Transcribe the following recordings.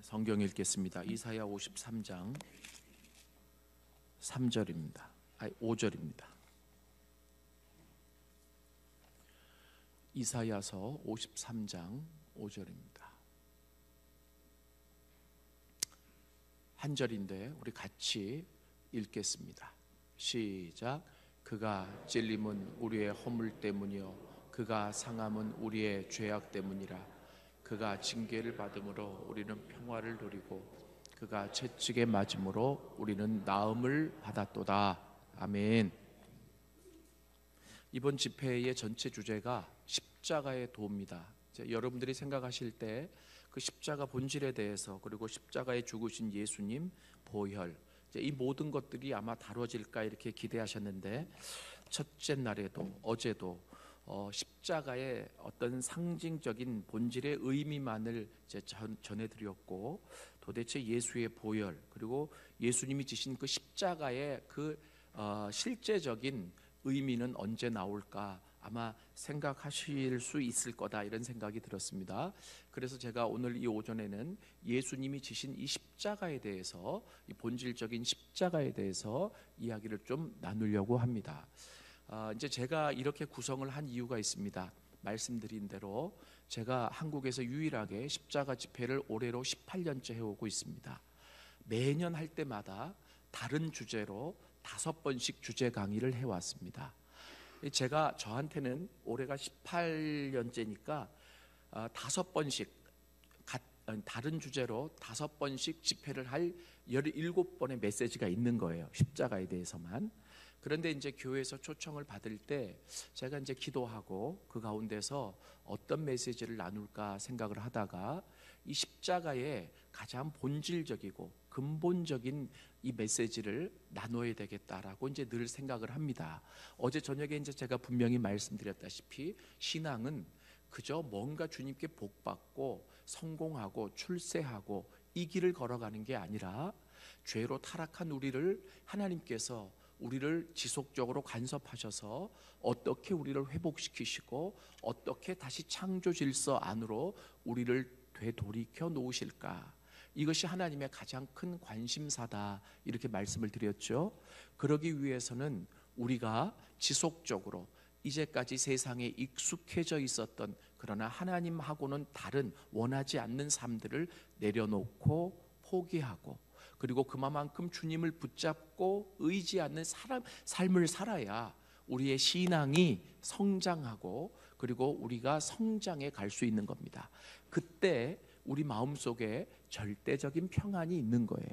성경 읽겠습니다. 이사야 53장 3절입니다. 5절입니다. 이사야서 53장 5절입니다. 한 절인데 우리 같이 읽겠습니다. 시작. 그가 찔림은 우리의 허물 때문이요 그가 상함은 우리의 죄악 때문이라. 그가 징계를 받음으로 우리는 평화를 누리고 그가 채찍에 맞음으로 우리는 나음을 받았도다. 아멘. 이번 집회의 전체 주제가 십자가의 도입니다. 여러분들이 생각하실 때 그 십자가 본질에 대해서, 그리고 십자가에 죽으신 예수님, 보혈, 이 모든 것들이 아마 다뤄질까 이렇게 기대하셨는데, 첫째 날에도 어제도 십자가의 어떤 상징적인 본질의 의미만을 전해드렸고, 도대체 예수의 보혈, 그리고 예수님이 지신 그 십자가의 그 실제적인 의미는 언제 나올까 아마 생각하실 수 있을 거다, 이런 생각이 들었습니다. 그래서 제가 오늘 이 오전에는 예수님이 지신 이 십자가에 대해서, 이 본질적인 십자가에 대해서 이야기를 좀 나누려고 합니다. 이제 제가 이렇게 구성을 한 이유가 있습니다. 말씀드린 대로 제가 한국에서 유일하게 십자가 집회를 올해로 18년째 해오고 있습니다. 매년 할 때마다 다른 주제로 5번씩 주제 강의를 해왔습니다. 제가 저한테는 올해가 18년째니까 5번씩 다른 주제로 5번씩 집회를 할 17번의 메시지가 있는 거예요. 십자가에 대해서만. 그런데 이제 교회에서 초청을 받을 때 제가 이제 기도하고 그 가운데서 어떤 메시지를 나눌까 생각을 하다가 이 십자가의 가장 본질적이고 근본적인 이 메시지를 나눠야 되겠다라고 이제 늘 생각을 합니다. 어제 저녁에 이제 제가 분명히 말씀드렸다시피 신앙은 그저 뭔가 주님께 복받고 성공하고 출세하고 이 길을 걸어가는 게 아니라, 죄로 타락한 우리를 하나님께서 우리를 지속적으로 간섭하셔서 어떻게 우리를 회복시키시고 어떻게 다시 창조 질서 안으로 우리를 되돌이켜 놓으실까, 이것이 하나님의 가장 큰 관심사다, 이렇게 말씀을 드렸죠. 그러기 위해서는 우리가 지속적으로 이제까지 세상에 익숙해져 있었던, 그러나 하나님하고는 다른 원하지 않는 삶들을 내려놓고 포기하고, 그리고 그만큼 주님을 붙잡고 의지하는 삶을 살아야 우리의 신앙이 성장하고, 그리고 우리가 성장해 갈 수 있는 겁니다. 그때 우리 마음속에 절대적인 평안이 있는 거예요.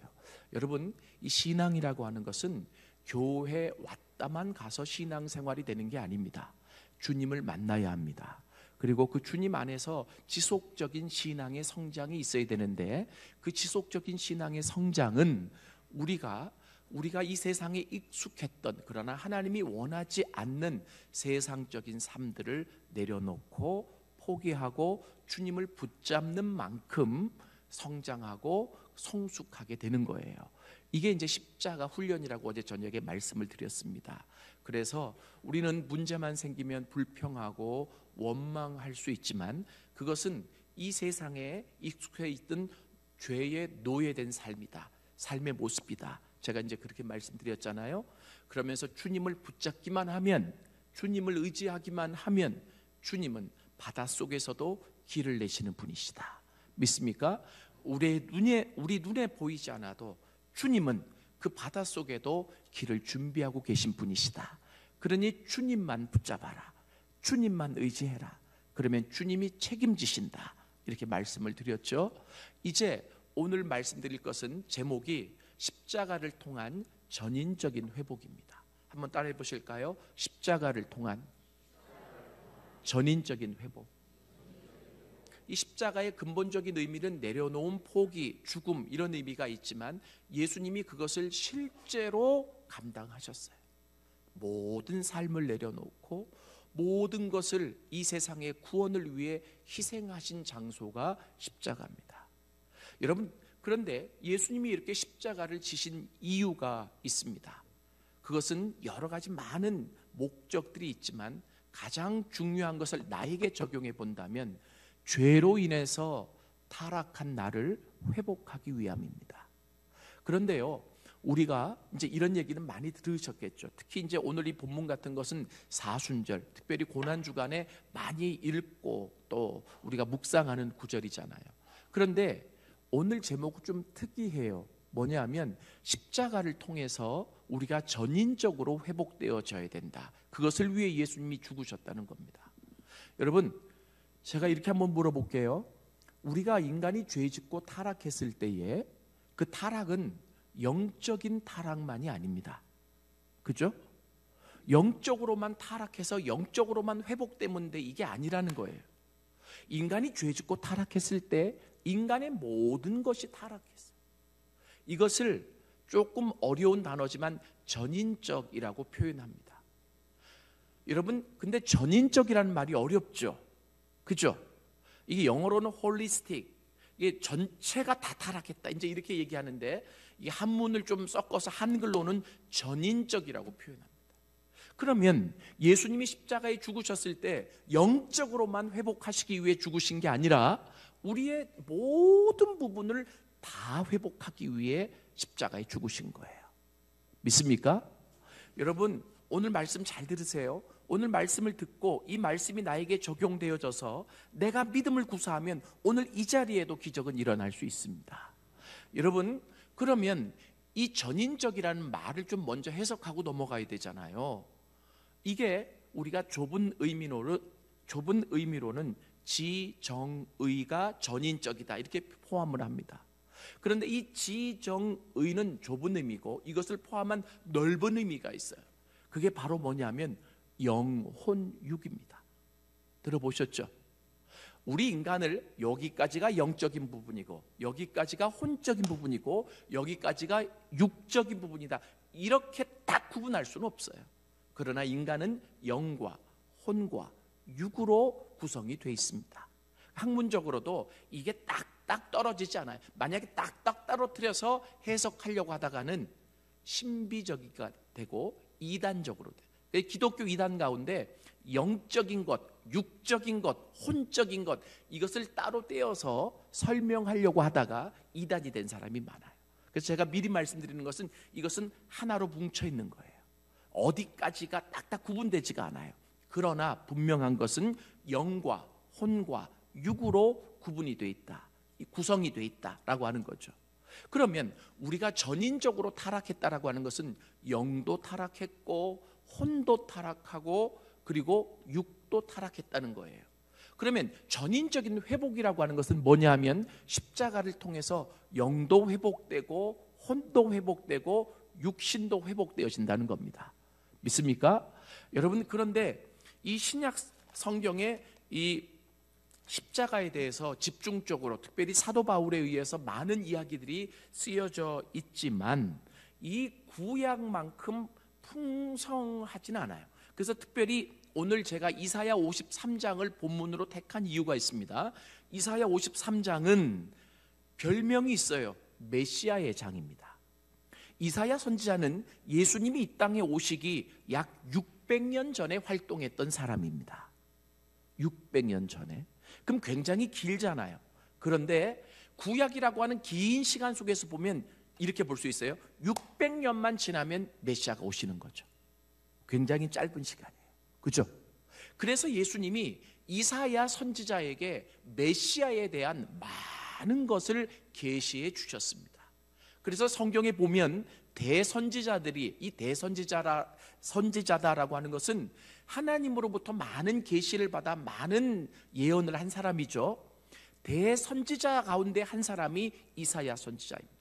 여러분, 이 신앙이라고 하는 것은 교회 왔다만 가서 신앙생활이 되는 게 아닙니다. 주님을 만나야 합니다. 그리고 그 주님 안에서 지속적인 신앙의 성장이 있어야 되는데, 그 지속적인 신앙의 성장은 우리가 이 세상에 익숙했던, 그러나 하나님이 원하지 않는 세상적인 삶들을 내려놓고 포기하고 주님을 붙잡는 만큼 성장하고 성숙하게 되는 거예요. 이게 이제 십자가 훈련이라고 어제 저녁에 말씀을 드렸습니다. 그래서 우리는 문제만 생기면 불평하고 원망할 수 있지만, 그것은 이 세상에 익숙해 있던 죄에 노예된 삶이다, 삶의 모습이다. 제가 이제 그렇게 말씀드렸잖아요. 그러면서 주님을 붙잡기만 하면, 주님을 의지하기만 하면 주님은 바닷속에서도 길을 내시는 분이시다. 믿습니까? 우리 눈에 보이지 않아도 주님은 그 바닷속에도 길을 준비하고 계신 분이시다. 그러니 주님만 붙잡아라, 주님만 의지해라. 그러면 주님이 책임지신다, 이렇게 말씀을 드렸죠. 이제 오늘 말씀드릴 것은 제목이 십자가를 통한 전인적인 회복입니다. 한번 따라해 보실까요? 십자가를 통한 전인적인 회복. 이 십자가의 근본적인 의미는 내려놓은 포기, 죽음, 이런 의미가 있지만 예수님이 그것을 실제로 감당하셨어요. 모든 삶을 내려놓고 모든 것을 이 세상의 구원을 위해 희생하신 장소가 십자가입니다. 여러분, 그런데 예수님이 이렇게 십자가를 지신 이유가 있습니다. 그것은 여러 가지 많은 목적들이 있지만 가장 중요한 것을 나에게 적용해 본다면, 죄로 인해서 타락한 나를 회복하기 위함입니다. 그런데요, 우리가 이제 이런 얘기는 많이 들으셨겠죠. 특히 이제 오늘 이 본문 같은 것은 사순절, 특별히 고난 주간에 많이 읽고 또 우리가 묵상하는 구절이잖아요. 그런데 오늘 제목은 좀 특이해요. 뭐냐면 십자가를 통해서 우리가 전인적으로 회복되어져야 된다. 그것을 위해 예수님이 죽으셨다는 겁니다. 여러분, 제가 이렇게 한번 물어볼게요. 우리가 인간이 죄짓고 타락했을 때에 그 타락은 영적인 타락만이 아닙니다. 그죠? 영적으로만 타락해서 영적으로만 회복되면 돼, 이게 아니라는 거예요. 인간이 죄짓고 타락했을 때 인간의 모든 것이 타락했어요. 이것을 조금 어려운 단어지만 전인적이라고 표현합니다. 여러분, 근데 전인적이라는 말이 어렵죠. 그죠? 이게 영어로는 holistic, 이게 전체가 다 타락했다, 이제 이렇게 얘기하는데 이 한문을 좀 섞어서 한글로는 전인적이라고 표현합니다. 그러면 예수님이 십자가에 죽으셨을 때 영적으로만 회복하시기 위해 죽으신 게 아니라 우리의 모든 부분을 다 회복하기 위해 십자가에 죽으신 거예요. 믿습니까? 여러분, 오늘 말씀 잘 들으세요. 오늘 말씀을 듣고 이 말씀이 나에게 적용되어져서 내가 믿음을 구사하면 오늘 이 자리에도 기적은 일어날 수 있습니다. 여러분, 그러면 이 전인적이라는 말을 좀 먼저 해석하고 넘어가야 되잖아요. 이게 우리가 좁은 의미로는 지정의가 전인적이다, 이렇게 포함을 합니다. 그런데 이 지정의는 좁은 의미고 이것을 포함한 넓은 의미가 있어요. 그게 바로 뭐냐면 영혼육입니다. 들어보셨죠? 우리 인간을 여기까지가 영적인 부분이고 여기까지가 혼적인 부분이고 여기까지가 육적인 부분이다, 이렇게 딱 구분할 수는 없어요. 그러나 인간은 영과 혼과 육으로 구성이 되어 있습니다. 학문적으로도 이게 딱딱 떨어지지 않아요. 만약에 딱딱 떨어뜨려서 해석하려고 하다가는 신비적이가 되고 이단적으로 돼요. 기독교 이단 가운데 영적인 것, 육적인 것, 혼적인 것, 이것을 따로 떼어서 설명하려고 하다가 이단이 된 사람이 많아요. 그래서 제가 미리 말씀드리는 것은 이것은 하나로 뭉쳐 있는 거예요. 어디까지가 딱딱 구분되지가 않아요. 그러나 분명한 것은 영과 혼과 육으로 구분이 돼 있다, 구성이 돼 있다라고 하는 거죠. 그러면 우리가 전인적으로 타락했다라고 하는 것은 영도 타락했고 혼도 타락하고 그리고 육도 타락했다는 거예요. 그러면 전인적인 회복이라고 하는 것은 뭐냐면 십자가를 통해서 영도 회복되고 혼도 회복되고 육신도 회복되어진다는 겁니다. 믿습니까? 여러분, 그런데 이 신약 성경에 이 십자가에 대해서 집중적으로 특별히 사도 바울에 의해서 많은 이야기들이 쓰여져 있지만 이 구약만큼 풍성하지는 않아요. 그래서 특별히 오늘 제가 이사야 53장을 본문으로 택한 이유가 있습니다. 이사야 53장은 별명이 있어요. 메시아의 장입니다. 이사야 선지자는 예수님이 이 땅에 오시기 약 600년 전에 활동했던 사람입니다. 600년 전에. 그럼 굉장히 길잖아요. 그런데 구약이라고 하는 긴 시간 속에서 보면 이렇게 볼 수 있어요. 600년만 지나면 메시아가 오시는 거죠. 굉장히 짧은 시간이에요. 그죠? 그래서 예수님이 이사야 선지자에게 메시아에 대한 많은 것을 계시해 주셨습니다. 그래서 성경에 보면 대선지자들이, 이 선지자다라고 하는 것은 하나님으로부터 많은 계시를 받아 많은 예언을 한 사람이죠. 대선지자 가운데 한 사람이 이사야 선지자입니다.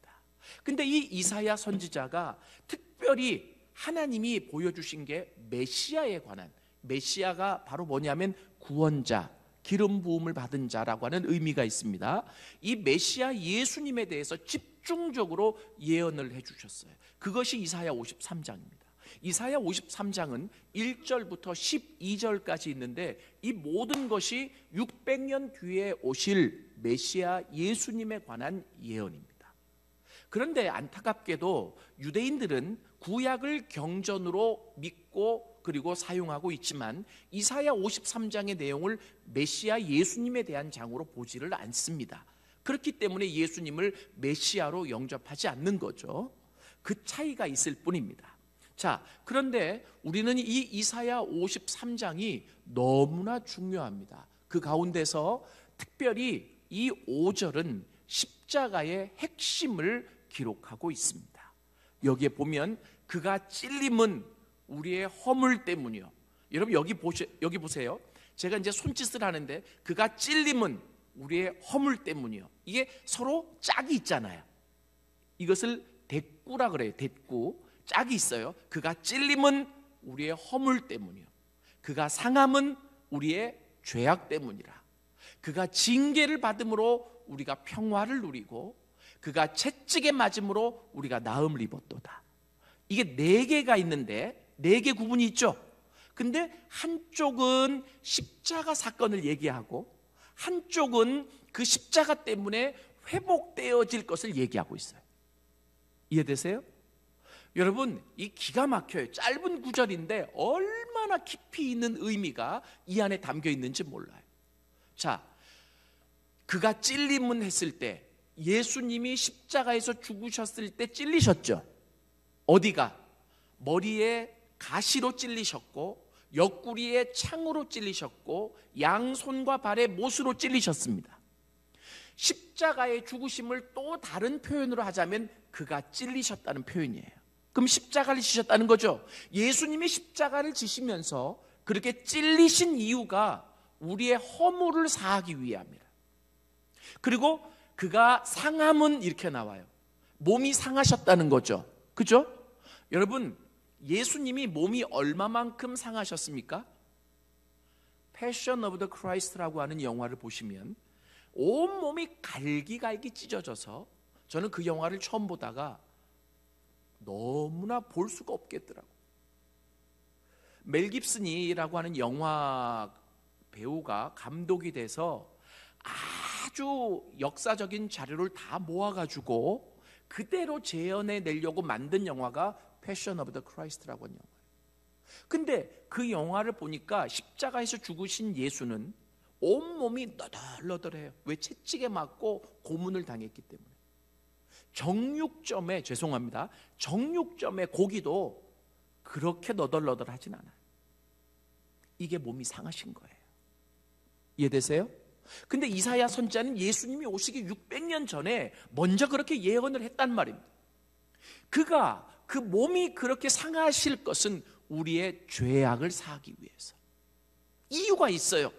근데 이 이사야 선지자가 특별히 하나님이 보여주신 게 메시아에 관한, 메시아가 바로 뭐냐면 구원자, 기름 부음을 받은 자라고 하는 의미가 있습니다. 이 메시아 예수님에 대해서 집중적으로 예언을 해주셨어요. 그것이 이사야 53장입니다. 이사야 53장은 1절부터 12절까지 있는데 이 모든 것이 600년 뒤에 오실 메시아 예수님에 관한 예언입니다. 그런데 안타깝게도 유대인들은 구약을 경전으로 믿고 그리고 사용하고 있지만 이사야 53장의 내용을 메시아 예수님에 대한 장으로 보지를 않습니다. 그렇기 때문에 예수님을 메시아로 영접하지 않는 거죠. 그 차이가 있을 뿐입니다. 자, 그런데 우리는 이 이사야 53장이 너무나 중요합니다. 그 가운데서 특별히 이 5절은 십자가의 핵심을 기록하고 있습니다. 여기에 보면 그가 찔림은 우리의 허물 때문이요. 여러분 여기 보세요. 제가 이제 손짓을 하는데 그가 찔림은 우리의 허물 때문이요. 이게 서로 짝이 있잖아요. 이것을 대꾸라 그래요. 대꾸. 짝이 있어요. 그가 찔림은 우리의 허물 때문이요. 그가 상함은 우리의 죄악 때문이라. 그가 징계를 받음으로 우리가 평화를 누리고 그가 채찍에 맞음으로 우리가 나음을 입었도다. 이게 4개가 있는데 4개 구분이 있죠. 근데 한쪽은 십자가 사건을 얘기하고 한쪽은 그 십자가 때문에 회복되어질 것을 얘기하고 있어요. 이해되세요? 여러분, 이 기가 막혀요. 짧은 구절인데 얼마나 깊이 있는 의미가 이 안에 담겨 있는지 몰라요. 자, 그가 찔림은 했을 때 예수님이 십자가에서 죽으셨을 때 찔리셨죠. 어디가? 머리에 가시로 찔리셨고 옆구리에 창으로 찔리셨고 양손과 발에 못으로 찔리셨습니다. 십자가의 죽으심을 또 다른 표현으로 하자면 그가 찔리셨다는 표현이에요. 그럼 십자가를 지셨다는 거죠. 예수님이 십자가를 지시면서 그렇게 찔리신 이유가 우리의 허물을 사하기 위함이라. 그리고 그가 상함은 이렇게 나와요. 몸이 상하셨다는 거죠. 그죠? 여러분, 예수님이 몸이 얼마만큼 상하셨습니까? 패션 오브 더 크라이스트라고 하는 영화를 보시면 온몸이 갈기갈기 찢어져서 저는 그 영화를 처음 보다가 너무나 볼 수가 없겠더라고요. 멜 깁슨이라고 하는 영화 배우가 감독이 돼서 아주 역사적인 자료를 다 모아가지고 그대로 재현해 내려고 만든 영화가 패션 오브 더 크라이스트라고 하는 영화예요. 근데 그 영화를 보니까 십자가에서 죽으신 예수는 온몸이 너덜너덜해요. 왜? 채찍에 맞고 고문을 당했기 때문에. 정육점의 정육점의 고기도 그렇게 너덜너덜하진 않아요. 이게 몸이 상하신 거예요. 이해되세요? 근데 이사야 선지자는 예수님이 오시기 600년 전에 먼저 그렇게 예언을 했단 말입니다. 그가 그 몸이 그렇게 상하실 것은 우리의 죄악을 사하기 위해서. 이유가 있어요.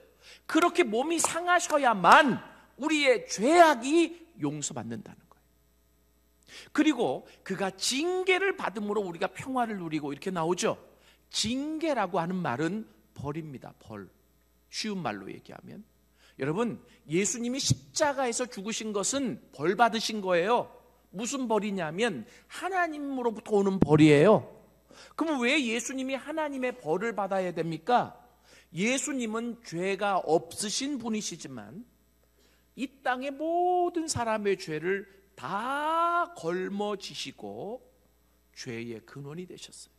그렇게 몸이 상하셔야만 우리의 죄악이 용서받는다는 거예요. 그리고 그가 징계를 받음으로 우리가 평화를 누리고 이렇게 나오죠. 징계라고 하는 말은 벌입니다. 벌. 쉬운 말로 얘기하면 여러분, 예수님이 십자가에서 죽으신 것은 벌 받으신 거예요. 무슨 벌이냐면 하나님으로부터 오는 벌이에요. 그럼 왜 예수님이 하나님의 벌을 받아야 됩니까? 예수님은 죄가 없으신 분이시지만 이 땅의 모든 사람의 죄를 다 걸머지시고 죄의 근원이 되셨어요.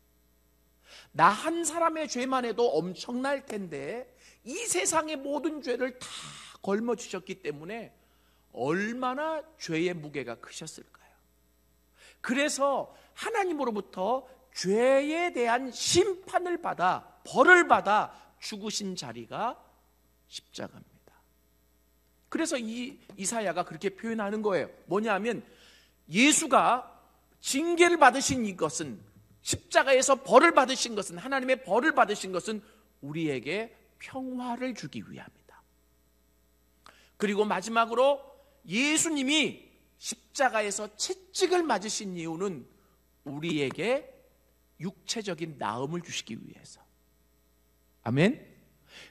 나 한 사람의 죄만 해도 엄청날 텐데 이 세상의 모든 죄를 다 걸머지셨기 때문에 얼마나 죄의 무게가 크셨을까요? 그래서 하나님으로부터 죄에 대한 심판을 받아 벌을 받아 죽으신 자리가 십자가입니다. 그래서 이사야가 그렇게 표현하는 거예요. 뭐냐면 예수가 징계를 받으신 이것은, 십자가에서 벌을 받으신 것은, 하나님의 벌을 받으신 것은 우리에게 평화를 주기 위함이다. 그리고 마지막으로 예수님이 십자가에서 채찍을 맞으신 이유는 우리에게 육체적인 나음을 주시기 위해서. 아멘?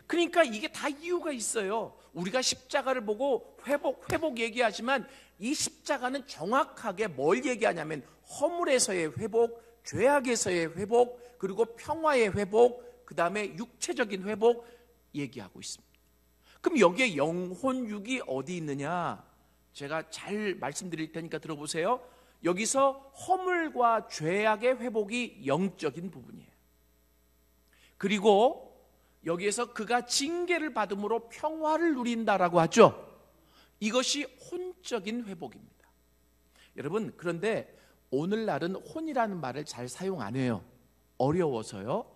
그러니까 이게 다 이유가 있어요. 우리가 십자가를 보고 회복 얘기하지만 이 십자가는 정확하게 뭘 얘기하냐면 허물에서의 회복, 죄악에서의 회복, 그리고 평화의 회복, 그 다음에 육체적인 회복 얘기하고 있습니다. 그럼 여기에 영혼육이 어디 있느냐? 제가 잘 말씀드릴 테니까 들어보세요. 여기서 허물과 죄악의 회복이 영적인 부분이에요. 그리고 여기에서 그가 징계를 받음으로 평화를 누린다라고 하죠. 이것이 혼적인 회복입니다. 여러분, 그런데 오늘날은 혼이라는 말을 잘 사용 안 해요. 어려워서요.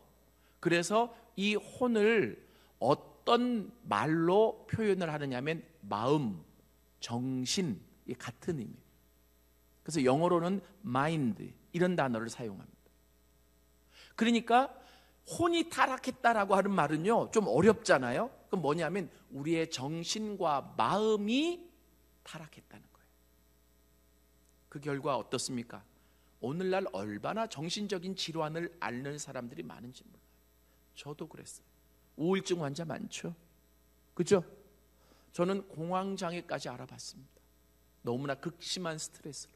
그래서 이 혼을 어떤 말로 표현을 하느냐면 마음, 정신, 이 같은 의미. 그래서 영어로는 mind 이런 단어를 사용합니다. 그러니까 혼이 타락했다라고 하는 말은요 좀 어렵잖아요. 그럼 뭐냐면 우리의 정신과 마음이 타락했다는 거예요. 그 결과 어떻습니까? 오늘날 얼마나 정신적인 질환을 앓는 사람들이 많은지 몰라요. 저도 그랬어요. 우울증 환자 많죠. 그죠? 저는 공황장애까지 알아봤습니다. 너무나 극심한 스트레스로.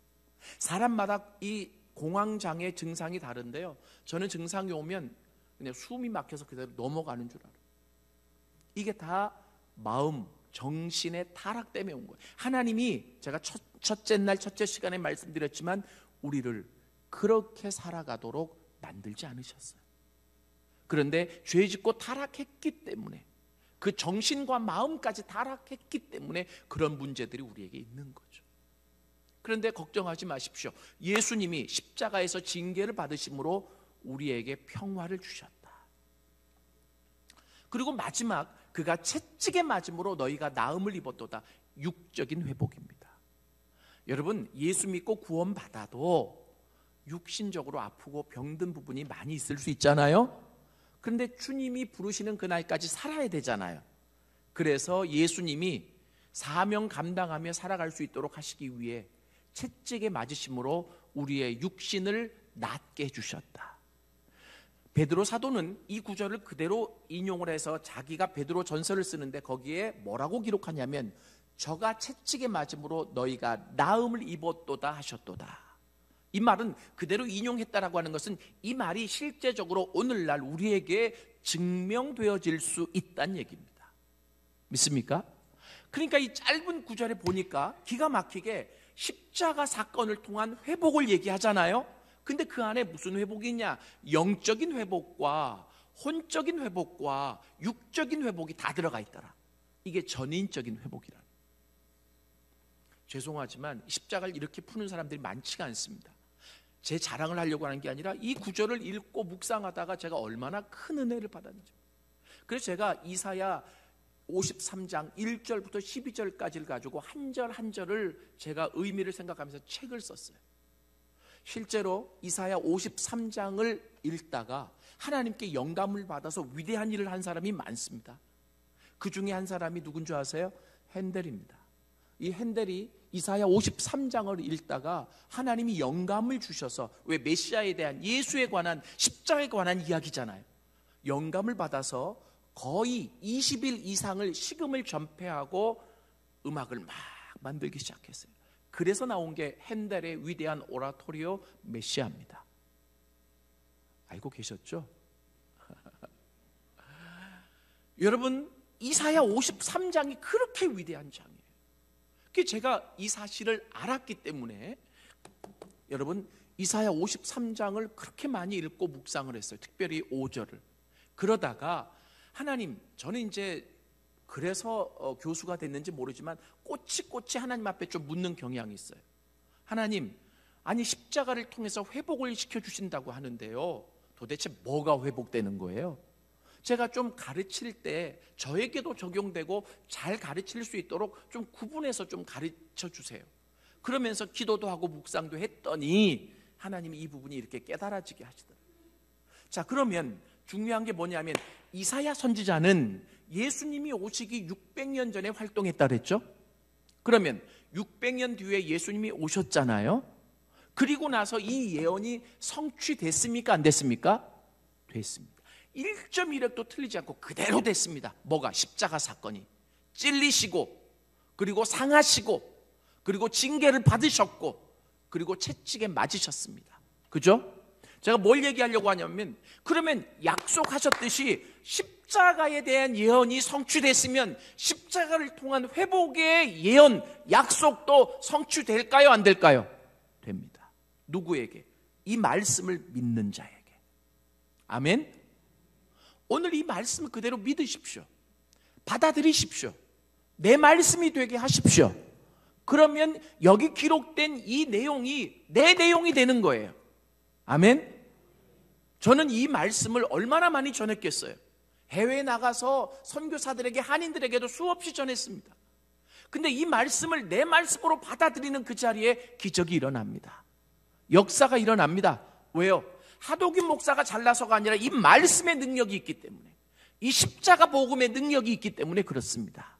사람마다 이 공황장애 증상이 다른데요, 저는 증상이 오면 그냥 숨이 막혀서 그대로 넘어가는 줄 알아요. 이게 다 마음, 정신의 타락 때문에 온 거예요. 하나님이, 제가 첫째 날 첫째 시간에 말씀드렸지만, 우리를 그렇게 살아가도록 만들지 않으셨어요. 그런데 죄 짓고 타락했기 때문에, 그 정신과 마음까지 타락했기 때문에 그런 문제들이 우리에게 있는 거죠. 그런데 걱정하지 마십시오. 예수님이 십자가에서 징계를 받으심으로 우리에게 평화를 주셨다. 그리고 마지막, 그가 채찍에 맞음으로 너희가 나음을 입었도다. 육적인 회복입니다. 여러분, 예수 믿고 구원받아도 육신적으로 아프고 병든 부분이 많이 있을 수 있잖아요. 그런데 주님이 부르시는 그날까지 살아야 되잖아요. 그래서 예수님이 사명 감당하며 살아갈 수 있도록 하시기 위해 채찍에 맞으심으로 우리의 육신을 낫게 해주셨다. 베드로 사도는 이 구절을 그대로 인용을 해서 자기가 베드로 전서를 쓰는데 거기에 뭐라고 기록하냐면, 저가 채찍에 맞음으로 너희가 나음을 입었도다 하셨도다. 이 말은 그대로 인용했다라고 하는 것은 이 말이 실제적으로 오늘날 우리에게 증명되어질 수 있다는 얘기입니다. 믿습니까? 그러니까 이 짧은 구절에 보니까 기가 막히게 십자가 사건을 통한 회복을 얘기하잖아요. 근데 그 안에 무슨 회복이 있냐? 영적인 회복과 혼적인 회복과 육적인 회복이 다 들어가 있더라. 이게 전인적인 회복이라. 죄송하지만 십자가를 이렇게 푸는 사람들이 많지가 않습니다. 제 자랑을 하려고 하는 게 아니라 이 구절을 읽고 묵상하다가 제가 얼마나 큰 은혜를 받았는지. 그래서 제가 이사야 53장 1절부터 12절까지를 가지고 한 절 한 절을 제가 의미를 생각하면서 책을 썼어요. 실제로 이사야 53장을 읽다가 하나님께 영감을 받아서 위대한 일을 한 사람이 많습니다. 그 중에 한 사람이 누군 줄 아세요? 핸델입니다. 이 핸델이 이사야 53장을 읽다가 하나님이 영감을 주셔서, 왜 메시아에 대한, 예수에 관한, 십자가에 관한 이야기잖아요. 영감을 받아서 거의 20일 이상을 식음을 전폐하고 음악을 막 만들기 시작했어요. 그래서 나온 게 핸델의 위대한 오라토리오 메시아입니다. 알고 계셨죠? 여러분, 이사야 53장이 그렇게 위대한 장이에요. 제가 이 사실을 알았기 때문에 여러분, 이사야 53장을 그렇게 많이 읽고 묵상을 했어요. 특별히 5절을. 그러다가 하나님, 저는 이제 그래서 교수가 됐는지 모르지만 꼬치꼬치 하나님 앞에 좀 묻는 경향이 있어요. 하나님, 아니 십자가를 통해서 회복을 시켜주신다고 하는데요, 도대체 뭐가 회복되는 거예요? 제가 좀 가르칠 때 저에게도 적용되고 잘 가르칠 수 있도록 좀 구분해서 좀 가르쳐 주세요. 그러면서 기도도 하고 묵상도 했더니 하나님이 이 부분이 이렇게 깨달아지게 하시더라고요. 자, 그러면 중요한 게 뭐냐면, 이사야 선지자는 예수님이 오시기 600년 전에 활동했다 그랬죠? 그러면 600년 뒤에 예수님이 오셨잖아요. 그리고 나서 이 예언이 성취됐습니까? 안 됐습니까? 됐습니다. 1.1획도 틀리지 않고 그대로 됐습니다. 뭐가? 십자가 사건이. 찔리시고, 그리고 상하시고, 그리고 징계를 받으셨고, 그리고 채찍에 맞으셨습니다. 그죠? 제가 뭘 얘기하려고 하냐면, 그러면 약속하셨듯이 십자가에 대한 예언이 성취됐으면 십자가를 통한 회복의 예언, 약속도 성취될까요? 안 될까요? 됩니다. 누구에게? 이 말씀을 믿는 자에게. 아멘? 오늘 이 말씀을 그대로 믿으십시오. 받아들이십시오. 내 말씀이 되게 하십시오. 그러면 여기 기록된 이 내용이 내 내용이 되는 거예요. 아멘. 저는 이 말씀을 얼마나 많이 전했겠어요. 해외에 나가서 선교사들에게, 한인들에게도 수없이 전했습니다. 근데 이 말씀을 내 말씀으로 받아들이는 그 자리에 기적이 일어납니다. 역사가 일어납니다. 왜요? 하도균 목사가 잘나서가 아니라 이 말씀의 능력이 있기 때문에, 이 십자가 복음의 능력이 있기 때문에 그렇습니다.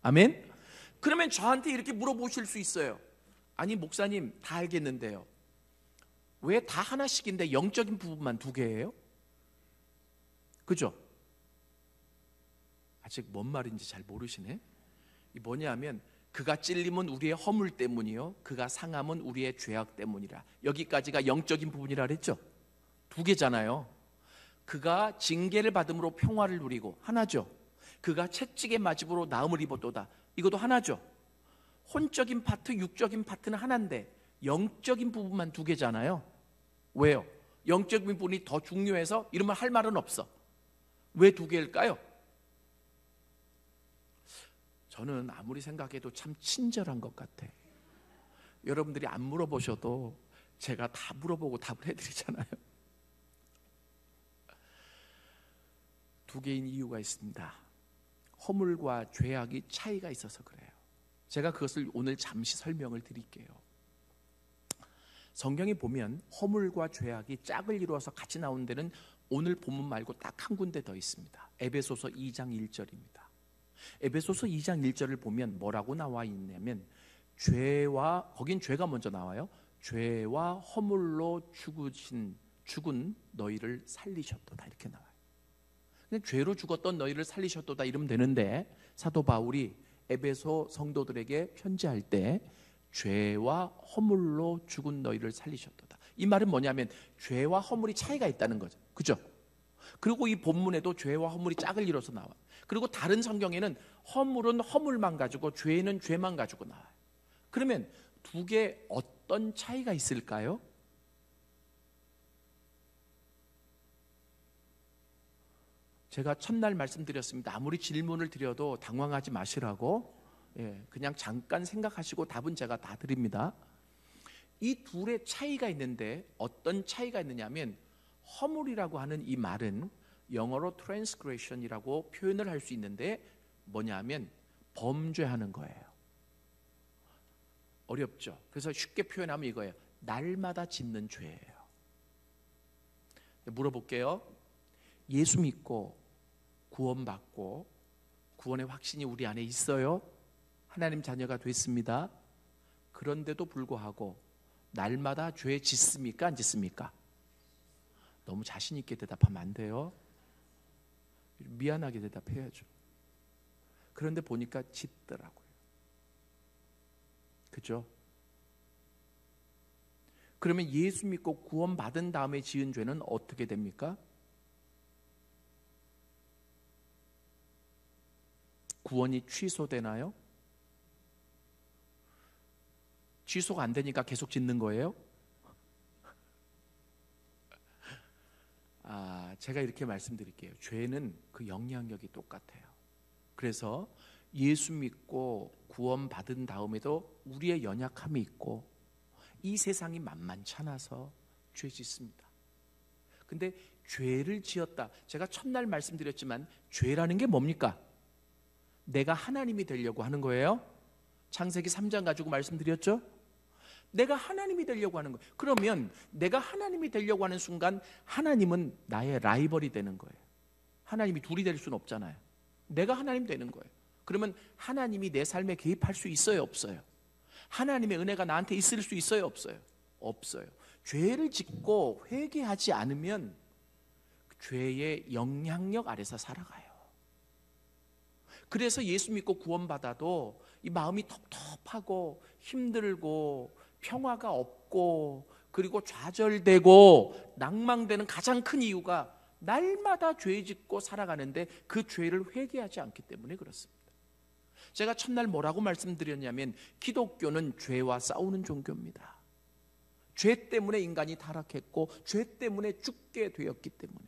아멘. 그러면 저한테 이렇게 물어보실 수 있어요. 아니 목사님, 다 알겠는데요, 왜 다 하나씩인데 영적인 부분만 2개예요? 그죠? 아직 뭔 말인지 잘 모르시네. 이 뭐냐면, 그가 찔림은 우리의 허물 때문이요, 그가 상함은 우리의 죄악 때문이라. 여기까지가 영적인 부분이라 그랬죠? 2개잖아요. 그가 징계를 받음으로 평화를 누리고, 하나죠. 그가 채찍에 맞음으로 나음을 입었도다, 이것도 하나죠. 혼적인 파트, 육적인 파트는 하나인데 영적인 부분만 2개잖아요. 왜요? 영적인 부분이 더 중요해서 이러면 할 말은 없어. 왜 2개일까요? 저는 아무리 생각해도 참 친절한 것 같아. 여러분들이 안 물어보셔도 제가 다 물어보고 답을 해드리잖아요. 2개인 이유가 있습니다. 허물과 죄악이 차이가 있어서 그래요. 제가 그것을 오늘 잠시 설명을 드릴게요. 성경에 보면 허물과 죄악이 짝을 이루어서 같이 나온 데는 오늘 본문 말고 딱 한 군데 더 있습니다. 에베소서 2장 1절입니다. 에베소서 2장 1절을 보면 뭐라고 나와 있냐면, 죄와, 거긴 죄가 먼저 나와요. 죄와 허물로 죽은 너희를 살리셨도다, 이렇게 나와요. 그냥 죄로 죽었던 너희를 살리셨도다 이러면 되는데, 사도 바울이 에베소 성도들에게 편지할 때 죄와 허물로 죽은 너희를 살리셨도다, 이 말은 뭐냐면 죄와 허물이 차이가 있다는 거죠. 그죠? 그리고 이 본문에도 죄와 허물이 짝을 이뤄서 나와요. 그리고 다른 성경에는 허물은 허물만 가지고 죄는 죄만 가지고 나와요. 그러면 2개 어떤 차이가 있을까요? 제가 첫날 말씀드렸습니다. 아무리 질문을 드려도 당황하지 마시라고. 그냥 잠깐 생각하시고 답은 제가 다 드립니다. 이 둘의 차이가 있는데, 어떤 차이가 있느냐면, 허물이라고 하는 이 말은 영어로 transgression이라고 표현을 할 수 있는데, 뭐냐면 범죄하는 거예요. 어렵죠? 그래서 쉽게 표현하면 이거예요. 날마다 짓는 죄예요. 물어볼게요. 예수 믿고 구원받고 구원의 확신이 우리 안에 있어요. 하나님 자녀가 됐습니다. 그런데도 불구하고 날마다 죄 짓습니까? 안 짓습니까? 너무 자신 있게 대답하면 안 돼요. 미안하게 대답해야죠. 그런데 보니까 짓더라고요. 그죠? 그러면 예수 믿고 구원받은 다음에 지은 죄는 어떻게 됩니까? 구원이 취소되나요? 취소가 안 되니까 계속 짓는 거예요? 제가 이렇게 말씀드릴게요. 죄는 그 영향력이 똑같아요. 그래서 예수 믿고 구원받은 다음에도 우리의 연약함이 있고, 이 세상이 만만찮아서 죄 짓습니다. 근데 죄를 지었다, 제가 첫날 말씀드렸지만 죄라는 게 뭡니까? 내가 하나님이 되려고 하는 거예요. 창세기 3장 가지고 말씀드렸죠? 내가 하나님이 되려고 하는 거예요. 그러면 내가 하나님이 되려고 하는 순간 하나님은 나의 라이벌이 되는 거예요. 하나님이 둘이 될 수는 없잖아요. 내가 하나님 되는 거예요. 그러면 하나님이 내 삶에 개입할 수 있어요, 없어요? 하나님의 은혜가 나한테 있을 수 있어요, 없어요? 없어요. 죄를 짓고 회개하지 않으면 죄의 영향력 아래서 살아가요. 그래서 예수 믿고 구원받아도 이 마음이 텁텁하고 힘들고 평화가 없고, 그리고 좌절되고 낭망되는 가장 큰 이유가 날마다 죄 짓고 살아가는데 그 죄를 회개하지 않기 때문에 그렇습니다. 제가 첫날 뭐라고 말씀드렸냐면, 기독교는 죄와 싸우는 종교입니다. 죄 때문에 인간이 타락했고 죄 때문에 죽게 되었기 때문에.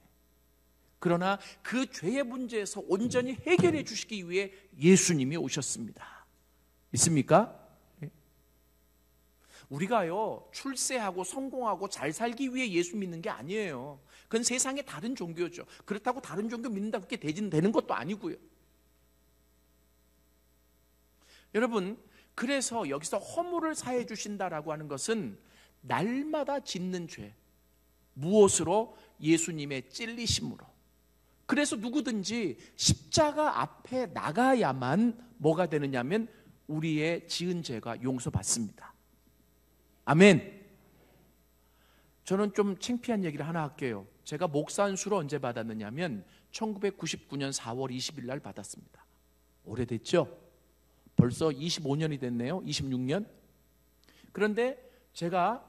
그러나 그 죄의 문제에서 온전히 해결해 주시기 위해 예수님이 오셨습니다. 믿습니까? 우리가요 출세하고 성공하고 잘 살기 위해 예수 믿는 게 아니에요. 그건 세상의 다른 종교죠. 그렇다고 다른 종교 믿는다고 그렇게 되는 것도 아니고요. 여러분, 그래서 여기서 허물을 사해 주신다라고 하는 것은 날마다 짓는 죄, 무엇으로? 예수님의 찔리심으로. 그래서 누구든지 십자가 앞에 나가야만 뭐가 되느냐면 우리의 지은 죄가 용서받습니다. 아멘. 저는 좀 창피한 얘기를 하나 할게요. 제가 목사 안수를 언제 받았느냐면 1999년 4월 20일 날 받았습니다. 오래됐죠? 벌써 25년이 됐네요. 26년. 그런데 제가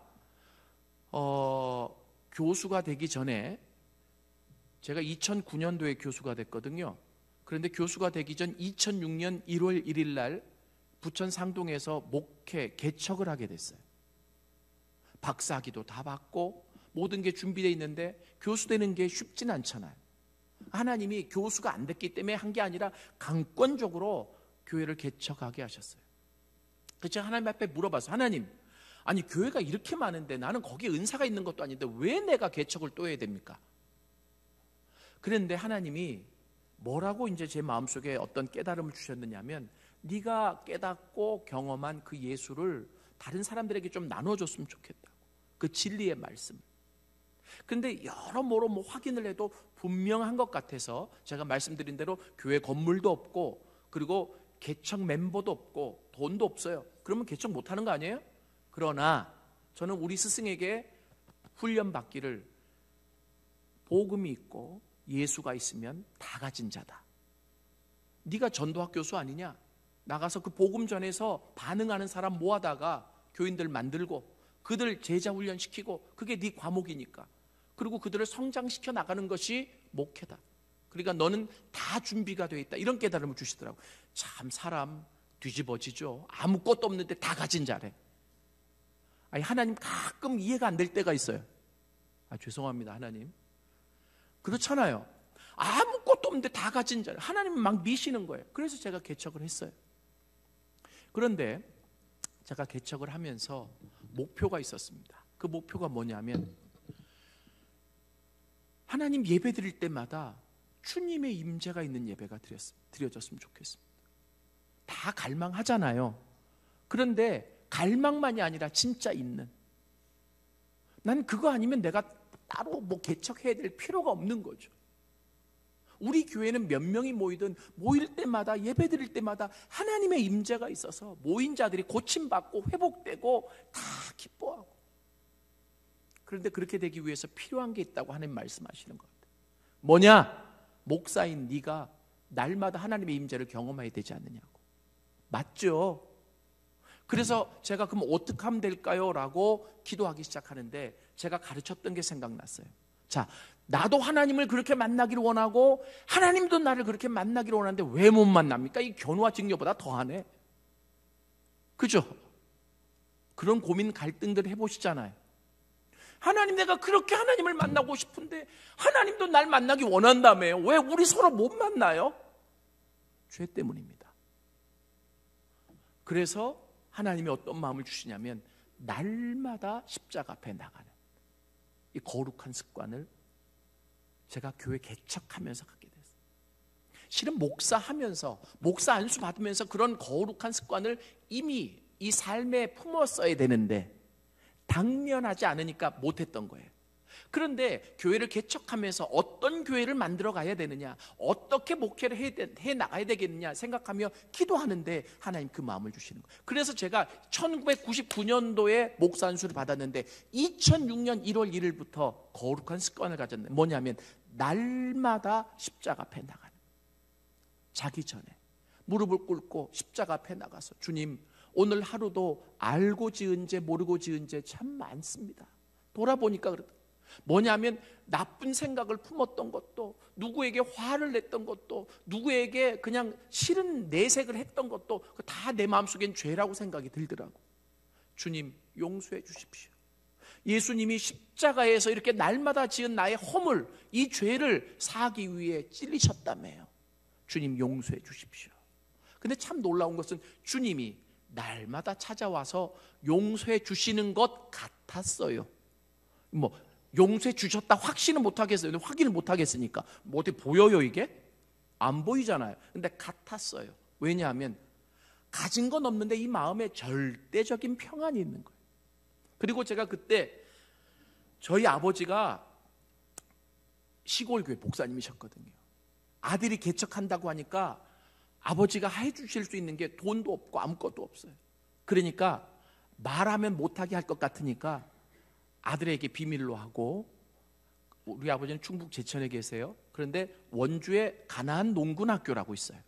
교수가 되기 전에, 제가 2009년도에 교수가 됐거든요. 그런데 교수가 되기 전 2006년 1월 1일 날 부천 상동에서 목회 개척을 하게 됐어요. 박사학위도 다 받고 모든 게 준비되어 있는데 교수 되는 게 쉽진 않잖아요. 하나님이 교수가 안 됐기 때문에 한 게 아니라 강권적으로 교회를 개척하게 하셨어요. 그래서 제가 하나님 앞에 물어봤어요. 하나님, 아니 교회가 이렇게 많은데 나는 거기에 은사가 있는 것도 아닌데 왜 내가 개척을 또 해야 됩니까? 그런데 하나님이 뭐라고 이제 제 마음속에 어떤 깨달음을 주셨느냐면, 네가 깨닫고 경험한 그 예수를 다른 사람들에게 좀 나눠줬으면 좋겠다고. 그 진리의 말씀. 근데 여러모로 확인을 해도 분명한 것 같아서 제가 말씀드린 대로 교회 건물도 없고 그리고 개척 멤버도 없고 돈도 없어요. 그러면 개척 못하는 거 아니에요? 그러나 저는 우리 스승에게 훈련받기를, 복음이 있고 예수가 있으면 다 가진 자다. 네가 전도학 교수 아니냐? 나가서 그 복음 전해서 반응하는 사람 모아다가 교인들 만들고 그들 제자 훈련시키고, 그게 네 과목이니까. 그리고 그들을 성장시켜 나가는 것이 목회다. 그러니까 너는 다 준비가 되어 있다. 이런 깨달음을 주시더라고요. 참 사람 뒤집어지죠. 아무것도 없는데 다 가진 자래. 아니, 하나님 가끔 이해가 안 될 때가 있어요. 죄송합니다 하나님. 그렇잖아요. 아무것도 없는데 다 가진 자래. 하나님은 막 미시는 거예요. 그래서 제가 개척을 했어요. 그런데 제가 개척을 하면서 목표가 있었습니다. 그 목표가 뭐냐면, 하나님 예배 드릴 때마다 주님의 임재가 있는 예배가 드려졌으면 좋겠습니다. 다 갈망하잖아요. 그런데 갈망만이 아니라 진짜 있는, 난 그거 아니면 내가 따로 개척해야 될 필요가 없는 거죠. 우리 교회는 몇 명이 모이든 모일 때마다, 예배 드릴 때마다 하나님의 임재가 있어서 모인 자들이 고침받고 회복되고 다 기뻐하고. 그런데 그렇게 되기 위해서 필요한 게 있다고 하나님 말씀하시는 것 같아요. 뭐냐? 목사인 네가 날마다 하나님의 임재를 경험해야 되지 않느냐고. 맞죠? 그래서 제가 그럼 어떻게 하면 될까요? 라고 기도하기 시작하는데 제가 가르쳤던 게 생각났어요. 자, 나도 하나님을 그렇게 만나기를 원하고 하나님도 나를 그렇게 만나기를 원하는데 왜 못 만납니까? 이 견우와 직녀보다 더하네. 그죠? 그런 고민, 갈등들을 해보시잖아요. 하나님, 내가 그렇게 하나님을 만나고 싶은데 하나님도 날 만나기 원한다며요. 왜 우리 서로 못 만나요? 죄 때문입니다. 그래서 하나님이 어떤 마음을 주시냐면, 날마다 십자가 앞에 나가는 이 거룩한 습관을 제가 교회 개척하면서 갖게 됐어요. 실은 목사하면서, 목사 안수 받으면서 그런 거룩한 습관을 이미 이 삶에 품었어야 되는데 당면하지 않으니까 못했던 거예요. 그런데 교회를 개척하면서 어떤 교회를 만들어 가야 되느냐, 어떻게 목회를 해 나가야 되겠느냐 생각하며 기도하는데 하나님 그 마음을 주시는 거예요. 그래서 제가 1999년도에 목사 안수를 받았는데 2006년 1월 1일부터 거룩한 습관을 가졌는데, 뭐냐면 날마다 십자가 앞에 나가는, 자기 전에 무릎을 꿇고 십자가 앞에 나가서, 주님, 오늘 하루도 알고 지은 죄 모르고 지은 죄 참 많습니다. 돌아보니까 그렇다. 뭐냐면 나쁜 생각을 품었던 것도, 누구에게 화를 냈던 것도, 누구에게 그냥 싫은 내색을 했던 것도 다 내 마음속엔 죄라고 생각이 들더라고. 주님, 용서해 주십시오. 예수님이 십자가에서 이렇게 날마다 지은 나의 허물, 이 죄를 사하기 위해 찔리셨다며요. 주님, 용서해 주십시오. 근데 참 놀라운 것은 주님이 날마다 찾아와서 용서해 주시는 것 같았어요. 뭐 용서해 주셨다 확신은 못 하겠어요. 확인을 못 하겠으니까 뭐 어디 보여요 이게? 안 보이잖아요. 근데 같았어요. 왜냐하면 가진 건 없는데 이 마음에 절대적인 평안이 있는 거예요. 그리고 제가 그때 저희 아버지가 시골교회 목사님이셨거든요. 아들이 개척한다고 하니까 아버지가 해주실 수 있는 게 돈도 없고 아무것도 없어요. 그러니까 말하면 못하게 할 것 같으니까 아들에게 비밀로 하고, 우리 아버지는 충북 제천에 계세요. 그런데 원주에 가나안 농군학교라고 있어요.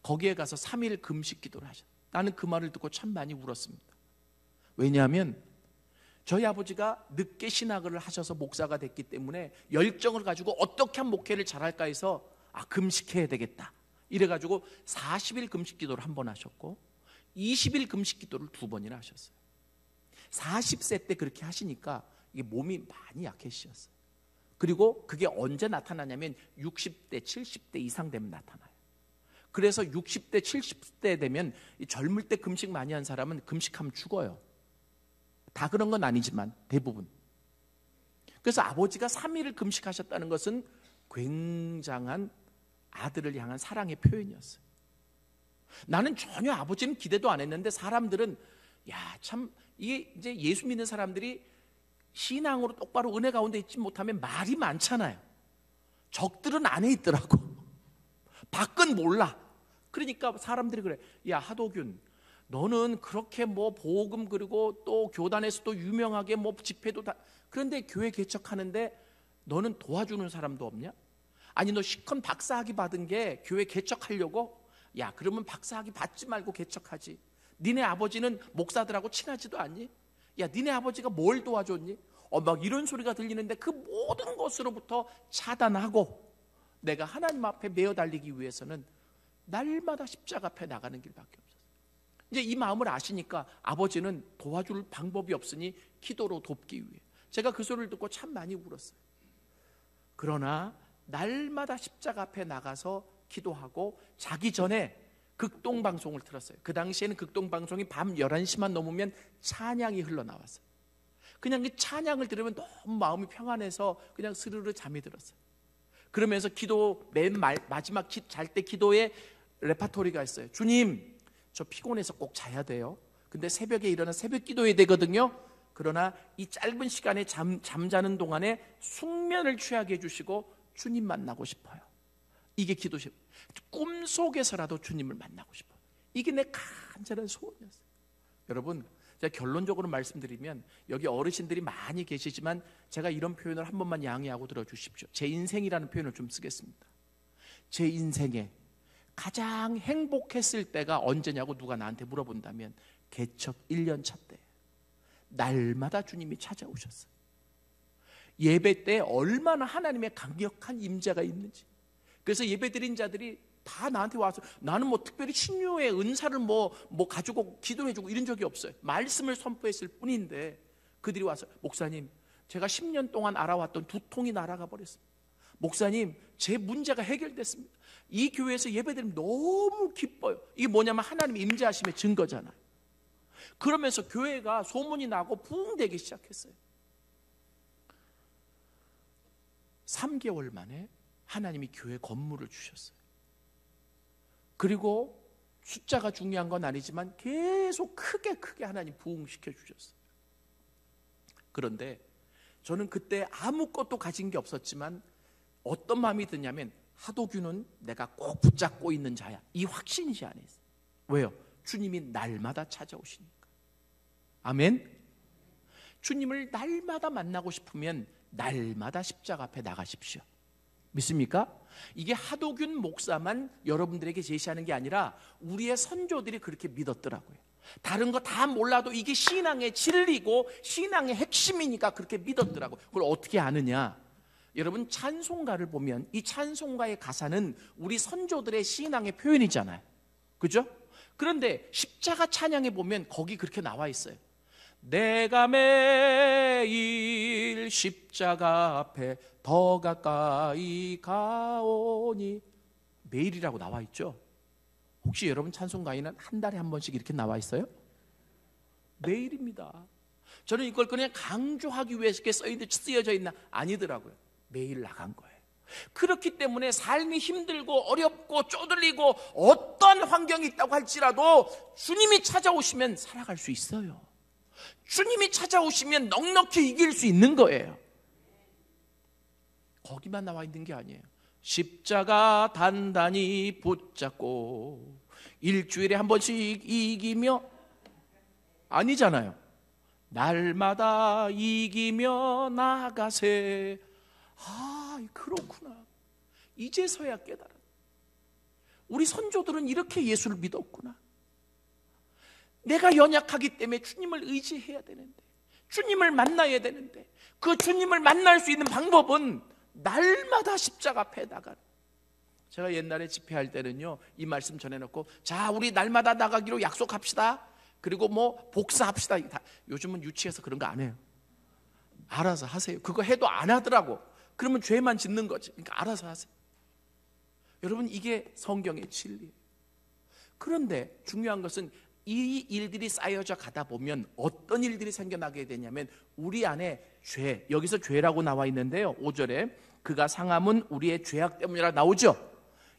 거기에 가서 3일 금식 기도를 하셨어요. 나는 그 말을 듣고 참 많이 울었습니다. 왜냐하면 저희 아버지가 늦게 신학을 하셔서 목사가 됐기 때문에 열정을 가지고 어떻게 하면 목회를 잘할까 해서 금식해야 되겠다 이래가지고 40일 금식 기도를 한 번 하셨고 20일 금식 기도를 2번이나 하셨어요. 40세 때 그렇게 하시니까 이게 몸이 많이 약해지셨어요. 그리고 그게 언제 나타나냐면 60대 70대 이상 되면 나타나요. 그래서 60대 70대 되면 젊을 때 금식 많이 한 사람은 금식하면 죽어요. 다 그런 건 아니지만 대부분. 그래서 아버지가 3일을 금식하셨다는 것은 굉장한 아들을 향한 사랑의 표현이었어요. 나는 전혀 아버지는 기대도 안 했는데 사람들은 참 이게 이제 예수 믿는 사람들이 신앙으로 똑바로 은혜 가운데 있지 못하면 말이 많잖아요. 적들은 안에 있더라고. 밖은 몰라. 그러니까 사람들이 그래. 야 하도균, 너는 그렇게 뭐 복음 그리고 또 교단에서도 유명하게 뭐 집회도 다, 그런데 교회 개척하는데 너는 도와주는 사람도 없냐? 아니 너 시컨 박사학위 받은 게 교회 개척하려고? 야 그러면 박사학위 받지 말고 개척하지. 니네 아버지는 목사들하고 친하지도 않니? 야 니네 아버지가 뭘 도와줬니? 막 이런 소리가 들리는데 그 모든 것으로부터 차단하고 내가 하나님 앞에 메어 달리기 위해서는 날마다 십자가 앞에 나가는 길밖에 없었어요. 이제 이 마음을 아시니까 아버지는 도와줄 방법이 없으니 기도로 돕기 위해. 제가 그 소리를 듣고 참 많이 울었어요. 그러나 날마다 십자가 앞에 나가서 기도하고 자기 전에 극동방송을 틀었어요. 그 당시에는 극동방송이 밤 11시만 넘으면 찬양이 흘러나왔어요. 그냥 그 찬양을 들으면 너무 마음이 평안해서 그냥 스르르 잠이 들었어요. 그러면서 기도 맨 마지막 잘 때 기도에 레파토리가 있어요. 주님 저 피곤해서 꼭 자야 돼요. 근데 새벽에 일어나 새벽 기도해야 되거든요. 그러나 이 짧은 시간에 잠자는 동안에 숙면을 취하게 해주시고 주님 만나고 싶어요. 이게 기도시. 꿈속에서라도 주님을 만나고 싶어요. 이게 내 간절한 소원이었어요. 여러분 제가 결론적으로 말씀드리면 여기 어르신들이 많이 계시지만 제가 이런 표현을 한 번만 양해하고 들어주십시오. 제 인생이라는 표현을 좀 쓰겠습니다. 제 인생에 가장 행복했을 때가 언제냐고 누가 나한테 물어본다면 개척 1년 차 때 날마다 주님이 찾아오셨어요. 예배 때 얼마나 하나님의 강력한 임재가 있는지. 그래서 예배 드린 자들이 다 나한테 와서 나는 뭐 특별히 신유의 은사를 뭐 가지고 기도해주고 이런 적이 없어요. 말씀을 선포했을 뿐인데 그들이 와서 목사님 제가 10년 동안 알아왔던 두통이 날아가 버렸습니다. 목사님 제 문제가 해결됐습니다. 이 교회에서 예배드리면 너무 기뻐요. 이게 뭐냐면 하나님의 임재하심의 증거잖아요. 그러면서 교회가 소문이 나고 부흥되기 시작했어요. 3개월 만에 하나님이 교회 건물을 주셨어요. 그리고 숫자가 중요한 건 아니지만 계속 크게 하나님 부흥시켜 주셨어요. 그런데 저는 그때 아무것도 가진 게 없었지만 어떤 마음이 드냐면 하도균은 내가 꼭 붙잡고 있는 자야. 이 확신이 제 안에 있어요. 왜요? 주님이 날마다 찾아오시니까. 아멘. 주님을 날마다 만나고 싶으면 날마다 십자가 앞에 나가십시오. 믿습니까? 이게 하도균 목사만 여러분들에게 제시하는 게 아니라 우리의 선조들이 그렇게 믿었더라고요. 다른 거 다 몰라도 이게 신앙의 진리고 신앙의 핵심이니까 그렇게 믿었더라고요. 그걸 어떻게 아느냐? 여러분 찬송가를 보면 이 찬송가의 가사는 우리 선조들의 신앙의 표현이잖아요. 그죠? 그런데 십자가 찬양에 보면 거기 그렇게 나와 있어요. 내가 매일 십자가 앞에 더 가까이 가오니. 매일이라고 나와 있죠. 혹시 여러분 찬송 강의는 한 달에 한 번씩 이렇게 나와 있어요? 매일입니다. 저는 이걸 그냥 강조하기 위해서 이렇게 쓰여져 있나? 아니더라고요. 매일 나간 거예요. 그렇기 때문에 삶이 힘들고 어렵고 쪼들리고 어떤 환경이 있다고 할지라도 주님이 찾아오시면 살아갈 수 있어요. 주님이 찾아오시면 넉넉히 이길 수 있는 거예요. 거기만 나와 있는 게 아니에요. 십자가 단단히 붙잡고 일주일에 한 번씩 이기며, 아니잖아요. 날마다 이기며 나가세. 그렇구나. 이제서야 깨달아. 우리 선조들은 이렇게 예수를 믿었구나. 내가 연약하기 때문에 주님을 의지해야 되는데, 주님을 만나야 되는데, 그 주님을 만날 수 있는 방법은 날마다 십자가 앞에 나가는. 제가 옛날에 집회할 때는요, 이 말씀 전해놓고, 자, 우리 날마다 나가기로 약속합시다. 그리고 뭐 복사합시다. 요즘은 유치해서 그런 거 안 해요. 알아서 하세요. 그거 해도 안 하더라고. 그러면 죄만 짓는 거지. 그러니까 알아서 하세요. 여러분, 이게 성경의 진리예요. 그런데 중요한 것은 이 일들이 쌓여져 가다 보면 어떤 일들이 생겨나게 되냐면, 우리 안에 죄, 여기서 죄라고 나와 있는데요, 5절에 그가 상함은 우리의 죄악 때문이라 나오죠.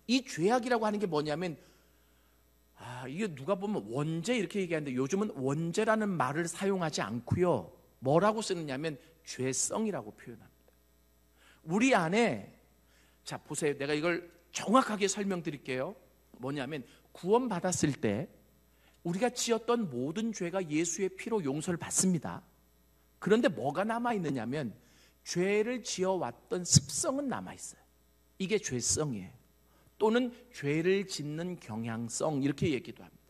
이 죄악이라고 하는 게 뭐냐면, 이게 누가 보면 원죄 이렇게 얘기하는데, 요즘은 원죄라는 말을 사용하지 않고요, 뭐라고 쓰느냐면 죄성이라고 표현합니다. 우리 안에, 자 보세요, 내가 이걸 정확하게 설명드릴게요. 뭐냐면, 구원받았을 때 우리가 지었던 모든 죄가 예수의 피로 용서를 받습니다. 그런데 뭐가 남아있느냐면, 죄를 지어왔던 습성은 남아있어요. 이게 죄성이에요. 또는 죄를 짓는 경향성, 이렇게 얘기도 합니다.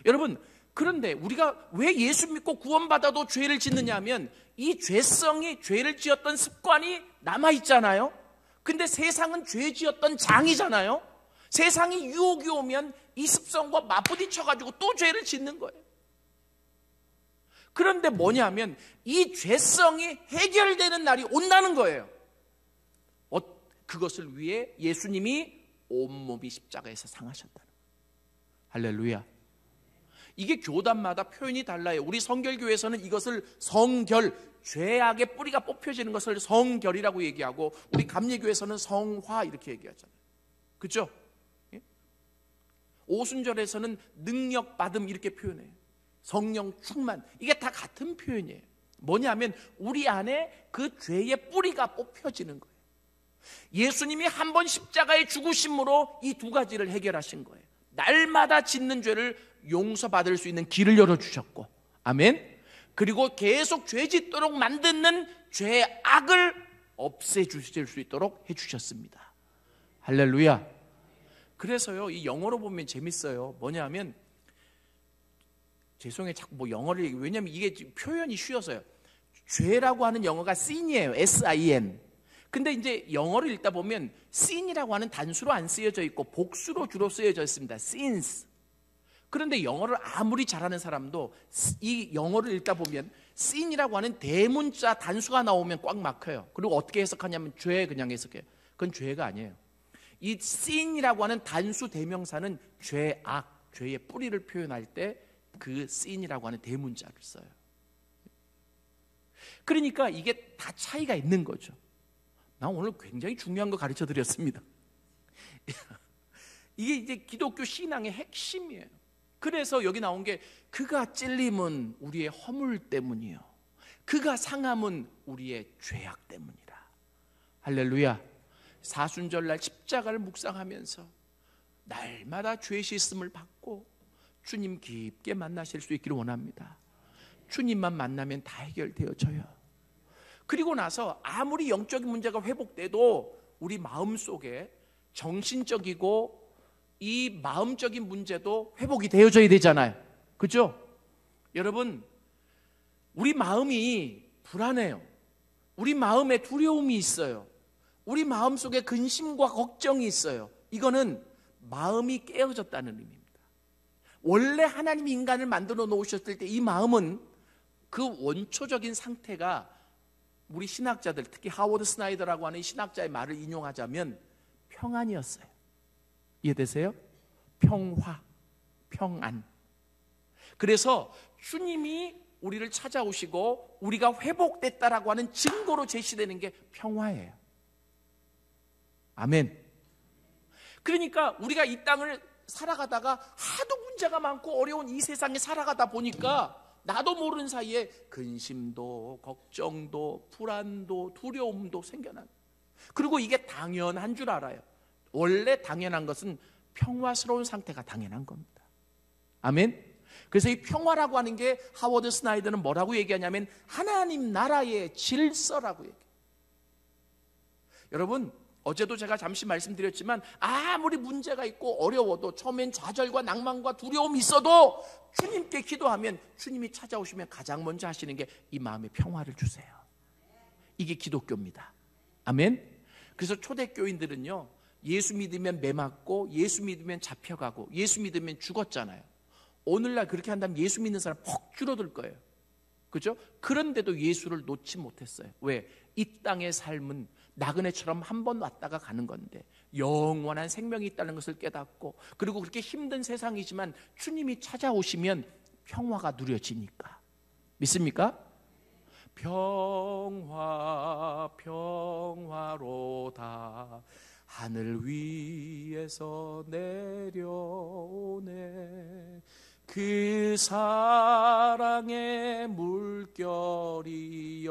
여러분, 그런데 우리가 왜 예수 믿고 구원받아도 죄를 짓느냐 하면, 이 죄성이, 죄를 지었던 습관이 남아있잖아요. 근데 세상은 죄 지었던 장이잖아요. 세상이 유혹이 오면 이 습성과 맞부딪혀가지고 또 죄를 짓는 거예요. 그런데 뭐냐면, 이 죄성이 해결되는 날이 온다는 거예요. 그것을 위해 예수님이 온몸이 십자가에서 상하셨다는 거예요. 할렐루야. 이게 교단마다 표현이 달라요. 우리 성결교회에서는 이것을 성결, 죄악의 뿌리가 뽑혀지는 것을 성결이라고 얘기하고, 우리 감리교회에서는 성화 이렇게 얘기하잖아요. 그렇죠? 오순절에서는 능력 받음 이렇게 표현해요. 성령 충만. 이게 다 같은 표현이에요. 뭐냐면, 우리 안에 그 죄의 뿌리가 뽑혀지는 거예요. 예수님이 한 번 십자가의 죽으심으로 이 두 가지를 해결하신 거예요. 날마다 짓는 죄를 용서받을 수 있는 길을 열어주셨고, 아멘. 그리고 계속 죄 짓도록 만드는 죄악을 없애주실 수 있도록 해주셨습니다. 할렐루야. 그래서요, 이 영어로 보면 재밌어요. 뭐냐면, 죄송해요, 자꾸 뭐 영어를 얘기해요. 왜냐면 이게 표현이 쉬워서요. 죄라고 하는 영어가 sin이에요. sin. 근데 이제 영어를 읽다 보면 sin이라고 하는 단수로 안 쓰여져 있고 복수로 주로 쓰여져 있습니다. sins. 그런데 영어를 아무리 잘하는 사람도 이 영어를 읽다 보면 sin이라고 하는 대문자 단수가 나오면 꽉 막혀요. 그리고 어떻게 해석하냐면 죄 그냥 해석해요. 그건 죄가 아니에요. 이 sin이라고 하는 단수 대명사는 죄악, 죄의 뿌리를 표현할 때 그 sin이라고 하는 대문자를 써요. 그러니까 이게 다 차이가 있는 거죠. 나 오늘 굉장히 중요한 거 가르쳐 드렸습니다. 이게 이제 기독교 신앙의 핵심이에요. 그래서 여기 나온 게, 그가 찔림은 우리의 허물 때문이요, 그가 상함은 우리의 죄악 때문이라. 할렐루야. 사순절날 십자가를 묵상하면서 날마다 죄 씻음을 받고 주님 깊게 만나실 수 있기를 원합니다. 주님만 만나면 다 해결되어져요. 그리고 나서 아무리 영적인 문제가 회복돼도 우리 마음속에 정신적이고 이 마음적인 문제도 회복이 되어져야 되잖아요. 그렇죠? 여러분, 우리 마음이 불안해요. 우리 마음에 두려움이 있어요. 우리 마음속에 근심과 걱정이 있어요. 이거는 마음이 깨어졌다는 의미입니다. 원래 하나님이 인간을 만들어 놓으셨을 때 이 마음은 그 원초적인 상태가, 우리 신학자들, 특히 하워드 스나이더라고 하는 이 신학자의 말을 인용하자면 평안이었어요. 이해되세요? 평화, 평안. 그래서 주님이 우리를 찾아오시고 우리가 회복됐다라고 하는 증거로 제시되는 게 평화예요. 아멘. 그러니까 우리가 이 땅을 살아가다가 하도 문제가 많고 어려운 이 세상에 살아가다 보니까 나도 모르는 사이에 근심도, 걱정도, 불안도, 두려움도 생겨난. 그리고 이게 당연한 줄 알아요. 원래 당연한 것은 평화스러운 상태가 당연한 겁니다. 아멘. 그래서 이 평화라고 하는 게 하워드 스나이더는 뭐라고 얘기하냐면 하나님 나라의 질서라고 얘기해요. 여러분, 어제도 제가 잠시 말씀드렸지만 아무리 문제가 있고 어려워도 처음엔 좌절과 낭만과 두려움이 있어도 주님께 기도하면 주님이 찾아오시면 가장 먼저 하시는 게 이 마음에 평화를 주세요. 이게 기독교입니다. 아멘. 그래서 초대교인들은요, 예수 믿으면 매 맞고 예수 믿으면 잡혀가고 예수 믿으면 죽었잖아요. 오늘날 그렇게 한다면 예수 믿는 사람 퍽 줄어들 거예요. 그죠? 그런데도 예수를 놓지 못했어요. 왜? 이 땅의 삶은 나그네처럼 한 번 왔다가 가는 건데 영원한 생명이 있다는 것을 깨닫고, 그리고 그렇게 힘든 세상이지만 주님이 찾아오시면 평화가 누려지니까. 믿습니까? 평화 평화로다 하늘 위에서 내려오네 그 사랑의 물결이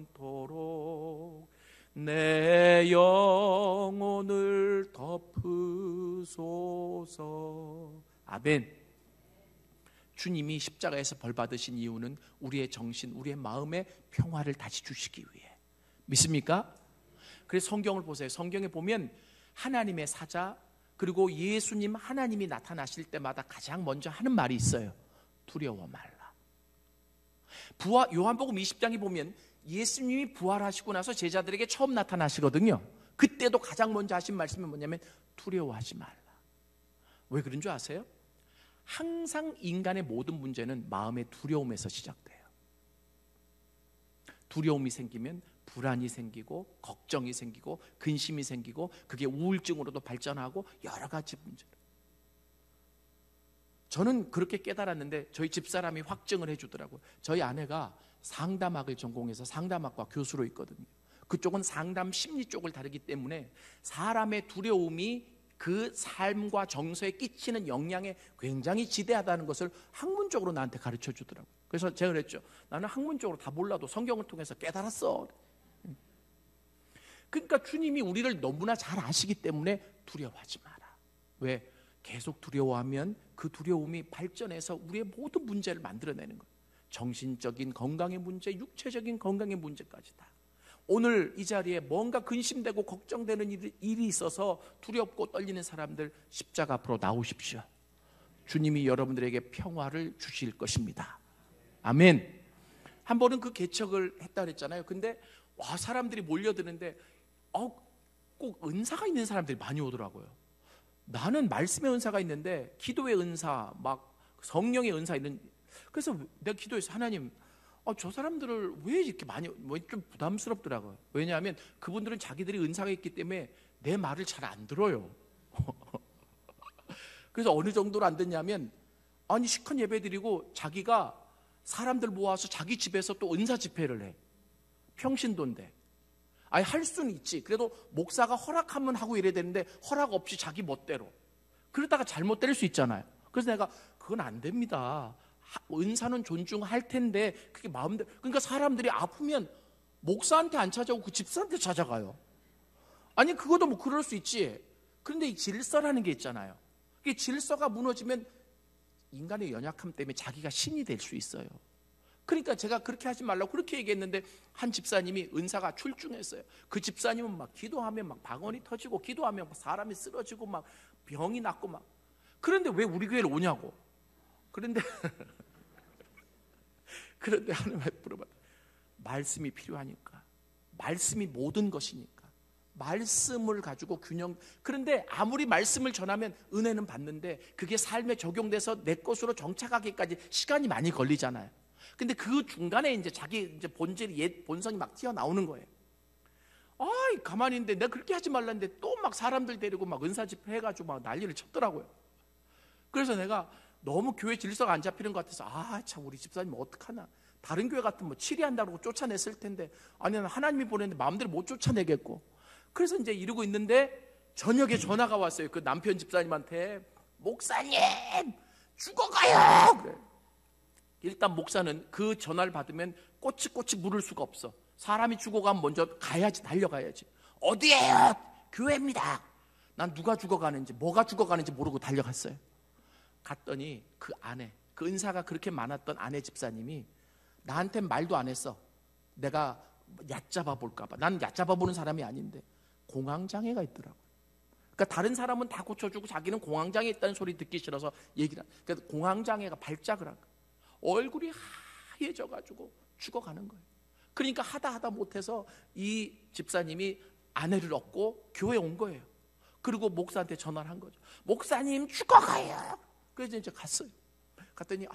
영원토록 내 영혼을 덮으소서. 아멘. 주님이 십자가에서 벌 받으신 이유는 우리의 정신, 우리의 마음에 평화를 다시 주시기 위해. 믿습니까? 그래서 성경을 보세요. 성경에 보면 하나님의 사자, 그리고 예수님 하나님이 나타나실 때마다 가장 먼저 하는 말이 있어요. 두려워 말라. 요한복음 20장에 보면 예수님이 부활하시고 나서 제자들에게 처음 나타나시거든요. 그때도 가장 먼저 하신 말씀이 뭐냐면 두려워하지 말라. 왜 그런 줄 아세요? 항상 인간의 모든 문제는 마음의 두려움에서 시작돼요. 두려움이 생기면 불안이 생기고 걱정이 생기고 근심이 생기고 그게 우울증으로도 발전하고 여러 가지 문제로. 저는 그렇게 깨달았는데 저희 집사람이 확증을 해주더라고요. 저희 아내가 상담학을 전공해서 상담학과 교수로 있거든요. 그쪽은 상담 심리 쪽을 다루기 때문에 사람의 두려움이 그 삶과 정서에 끼치는 영향에 굉장히 지대하다는 것을 학문적으로 나한테 가르쳐 주더라고요. 그래서 제가 그랬죠. 나는 학문적으로 다 몰라도 성경을 통해서 깨달았어. 그러니까 주님이 우리를 너무나 잘 아시기 때문에 두려워하지 마라. 왜? 계속 두려워하면 그 두려움이 발전해서 우리의 모든 문제를 만들어내는 거예요. 정신적인 건강의 문제, 육체적인 건강의 문제까지 다. 오늘 이 자리에 뭔가 근심되고 걱정되는 일이 있어서 두렵고 떨리는 사람들 십자가 앞으로 나오십시오. 주님이 여러분들에게 평화를 주실 것입니다. 아멘. 한 번은 그 개척을 했다 그랬잖아요. 근데 와, 사람들이 몰려드는데 꼭 은사가 있는 사람들이 많이 오더라고요. 나는 말씀의 은사가 있는데 기도의 은사, 막 성령의 은사 있는. 그래서 내가 기도해서 하나님, 저 사람들을 왜 이렇게 많이, 좀 부담스럽더라고요. 왜냐하면 그분들은 자기들이 은사가 있기 때문에 내 말을 잘 안 들어요. 그래서 어느 정도로 안 듣냐면, 아니 시큰 예배 드리고 자기가 사람들 모아서 자기 집에서 또 은사 집회를 해. 평신도인데. 아니 할 수는 있지. 그래도 목사가 허락하면 하고 이래야 되는데 허락 없이 자기 멋대로. 그러다가 잘못 될 수 있잖아요. 그래서 내가 그건 안 됩니다. 은사는 존중할 텐데 그게 마음대로. 그러니까 사람들이 아프면 목사한테 안 찾아오고 그 집사한테 찾아가요. 아니 그것도 뭐 그럴 수 있지. 그런데 이 질서라는 게 있잖아요. 이 질서가 무너지면 인간의 연약함 때문에 자기가 신이 될 수 있어요. 그러니까 제가 그렇게 하지 말라고 그렇게 얘기했는데 한 집사님이 은사가 출중했어요. 그 집사님은 막 기도하면 막 방언이 터지고 기도하면 막 사람이 쓰러지고 막 병이 낫고 막. 그런데 왜 우리 교회를 오냐고. 그런데 하나님께 물어봐. 말씀이 필요하니까. 말씀이 모든 것이니까. 말씀을 가지고 균형. 그런데 아무리 말씀을 전하면 은혜는 받는데 그게 삶에 적용돼서 내 것으로 정착하기까지 시간이 많이 걸리잖아요. 근데 그 중간에 이제 자기 이제 본질이, 옛 본성이 막 튀어나오는 거예요. 아이 가만히 있는데 내가 그렇게 하지 말라는데 또 막 사람들 데리고 막 은사 집회 해가지고 막 난리를 쳤더라고요. 그래서 내가 너무 교회 질서가 안 잡히는 것 같아서 참 우리 집사님 어떡하나, 다른 교회 같으면 뭐 치리한다고 쫓아냈을 텐데 아니 하나님이 보냈는데 마음대로 못 쫓아내겠고. 그래서 이제 이러고 있는데 저녁에 전화가 왔어요. 그 남편 집사님한테. 목사님 죽어가요. 그래. 일단 목사는 그 전화를 받으면 꼬치꼬치 물을 수가 없어. 사람이 죽어가면 먼저 가야지, 달려가야지. 어디에요? 교회입니다. 난 누가 죽어가는지 뭐가 죽어가는지 모르고 달려갔어요. 갔더니 그 아내, 그 은사가 그렇게 많았던 아내 집사님이 나한테 말도 안 했어. 내가 얕잡아 볼까 봐. 난 얕잡아 보는 사람이 아닌데 공황장애가 있더라고. 그러니까 다른 사람은 다 고쳐주고 자기는 공황장애 있다는 소리 듣기 싫어서 얘기를 안. 그러니까 공황장애가 발작을 한 거야. 얼굴이 하얘져가지고 죽어가는 거예요. 그러니까 하다 못해서 이 집사님이 아내를 얻고 교회에 온 거예요. 그리고 목사한테 전화를 한 거죠. 목사님 죽어가요. 그래서 이제 갔어요. 갔더니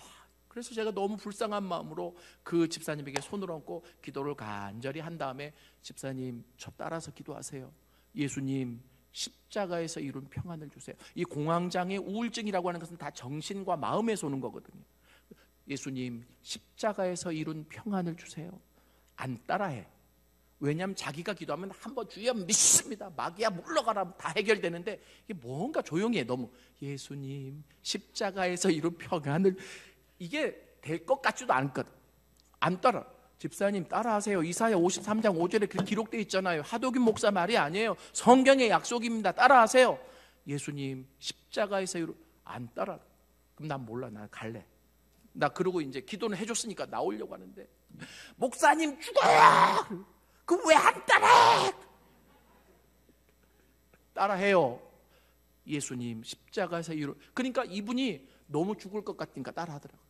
그래서 제가 너무 불쌍한 마음으로 그 집사님에게 손을 얹고 기도를 간절히 한 다음에 집사님 저 따라서 기도하세요. 예수님 십자가에서 이룬 평안을 주세요. 이 공황장애 우울증이라고 하는 것은 다 정신과 마음에서 오는 거거든요. 예수님 십자가에서 이룬 평안을 주세요. 안 따라해. 왜냐하면 자기가 기도하면 한번 주여 믿습니다, 마귀야 물러가라 다 해결되는데 이게 뭔가 조용히 해. 너무 예수님 십자가에서 이룬 평안을, 이게 될 것 같지도 않거든. 안 따라. 집사님 따라하세요. 이사야 53장 5절에 그 기록되어 있잖아요. 하도균 목사 말이 아니에요. 성경의 약속입니다. 따라하세요. 예수님 십자가에서 이룬. 안 따라. 그럼 난 몰라. 난 갈래. 나 그러고 이제 기도는 해줬으니까 나오려고 하는데 목사님 죽어요. 그 왜 안 따라해? 따라해요. 예수님 십자가에서 이룬. 그러니까 이분이 너무 죽을 것 같으니까 따라하더라고요.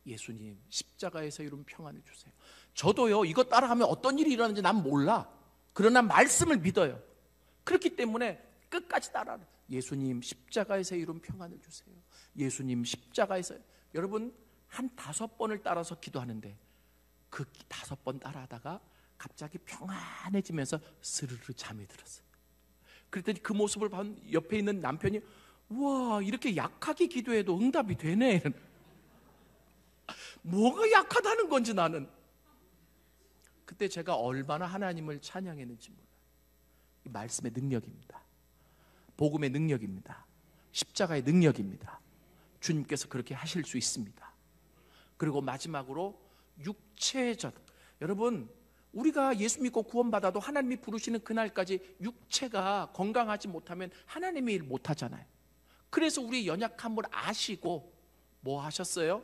예수님 십자가에서 이룬 평안을 주세요. 저도요 이거 따라하면 어떤 일이 일어나는지 난 몰라. 그러나 말씀을 믿어요. 그렇기 때문에 끝까지 따라하라. 예수님 십자가에서 이룬 평안을 주세요. 예수님 십자가에서. 여러분 한 5번을 따라서 기도하는데 그 5번 따라하다가 갑자기 평안해지면서 스르르 잠이 들었어요. 그랬더니 그 모습을 본 옆에 있는 남편이 우와 이렇게 약하게 기도해도 응답이 되네. 뭐가 약하다는 건지 나는. 그때 제가 얼마나 하나님을 찬양했는지 몰라요. 이 말씀의 능력입니다. 복음의 능력입니다. 십자가의 능력입니다. 주님께서 그렇게 하실 수 있습니다. 그리고 마지막으로 육체의 전. 여러분 우리가 예수 믿고 구원받아도 하나님이 부르시는 그날까지 육체가 건강하지 못하면 하나님의 일 못하잖아요. 그래서 우리 연약함을 아시고 뭐 하셨어요?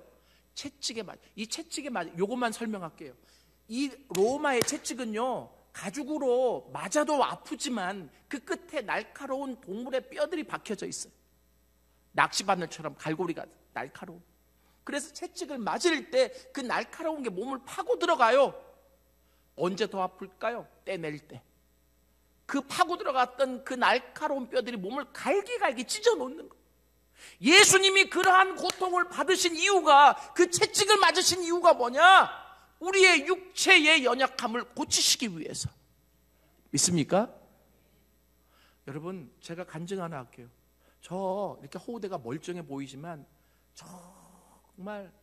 채찍에 맞. 이 채찍에 맞. 요것만 설명할게요. 이 로마의 채찍은요 가죽으로 맞아도 아프지만 그 끝에 날카로운 동물의 뼈들이 박혀져 있어요. 낚시바늘처럼 갈고리가 날카로운. 그래서 채찍을 맞을 때 그 날카로운 게 몸을 파고 들어가요. 언제 더 아플까요? 떼낼 때. 그 파고 들어갔던 그 날카로운 뼈들이 몸을 갈기갈기 찢어 놓는 거예요. 예수님이 그러한 고통을 받으신 이유가, 그 채찍을 맞으신 이유가 뭐냐? 우리의 육체의 연약함을 고치시기 위해서. 믿습니까? 여러분 제가 간증 하나 할게요. 저 이렇게 호우대가 멀쩡해 보이지만 정말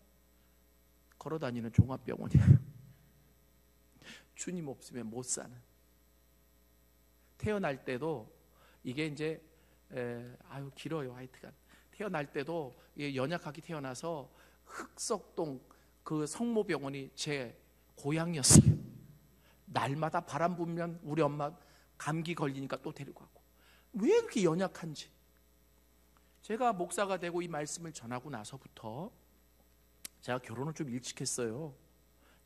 걸어다니는 종합병원이에요. 주님 없으면 못 사는. 태어날 때도 이게 이제 길어요. 하여튼간 태어날 때도 연약하게 태어나서 흑석동 그 성모병원이 제 고향이었어요. 날마다 바람 불면 우리 엄마 감기 걸리니까 또 데리고 가고. 왜 이렇게 연약한지. 제가 목사가 되고 이 말씀을 전하고 나서부터 제가 결혼을 좀 일찍 했어요.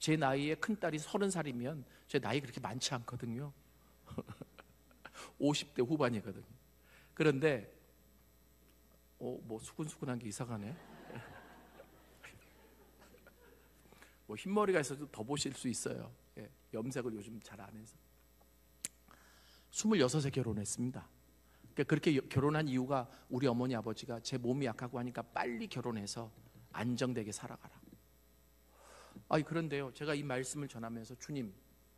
제 나이에 큰딸이 30살이면 제 나이 그렇게 많지 않거든요. 50대 후반이거든요. 그런데 뭐 수근수근한 게 이상하네. 뭐 흰머리가 있어도 더 보실 수 있어요. 염색을 요즘 잘 안 해서. 26에 결혼했습니다. 그렇게 결혼한 이유가 우리 어머니 아버지가 제 몸이 약하고 하니까 빨리 결혼해서 안정되게 살아가라. 그런데요 제가 이 말씀을 전하면서 주님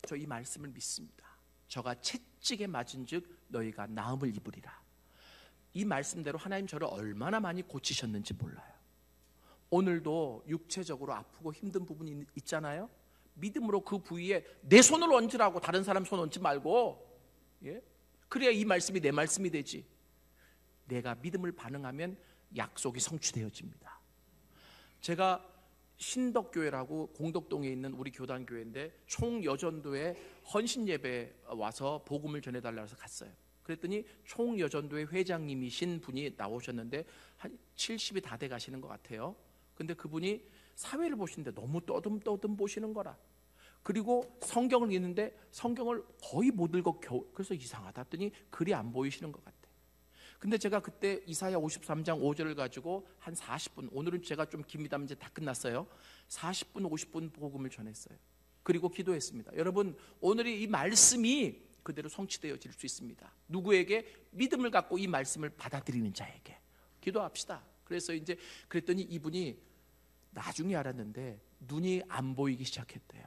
저 이 말씀을 믿습니다. 저가 채찍에 맞은즉 너희가 나음을 입으리라. 이 말씀대로 하나님 저를 얼마나 많이 고치셨는지 몰라요. 오늘도 육체적으로 아프고 힘든 부분이 있잖아요. 믿음으로 그 부위에 내 손을 얹으라고, 다른 사람 손 얹지 말고. 예? 그래야 이 말씀이 내 말씀이 되지. 내가 믿음을 반응하면 약속이 성취되어집니다. 제가 신덕교회라고 공덕동에 있는 우리 교단교회인데 총여전도회 헌신예배 와서 복음을 전해달라고 해서 갔어요. 그랬더니 총여전도회 회장님이신 분이 나오셨는데 한 70이 다 돼 가시는 것 같아요. 근데 그분이 사회를 보시는데 너무 떠듬떠듬 보시는 거라. 그리고 성경을 읽는데 성경을 거의 못 읽어 그래서 이상하다 했더니 글이 안 보이시는 것 같아요. 근데 제가 그때 이사야 53장 5절을 가지고 한 40분, 오늘은 제가 좀 깁니다. 이제 다 끝났어요. 40분 50분 복음을 전했어요. 그리고 기도했습니다. 여러분, 오늘이 이 말씀이 그대로 성취되어질 수 있습니다. 누구에게? 믿음을 갖고 이 말씀을 받아들이는 자에게. 기도합시다. 그래서 이제 그랬더니 이분이 나중에 알았는데 눈이 안 보이기 시작했대요.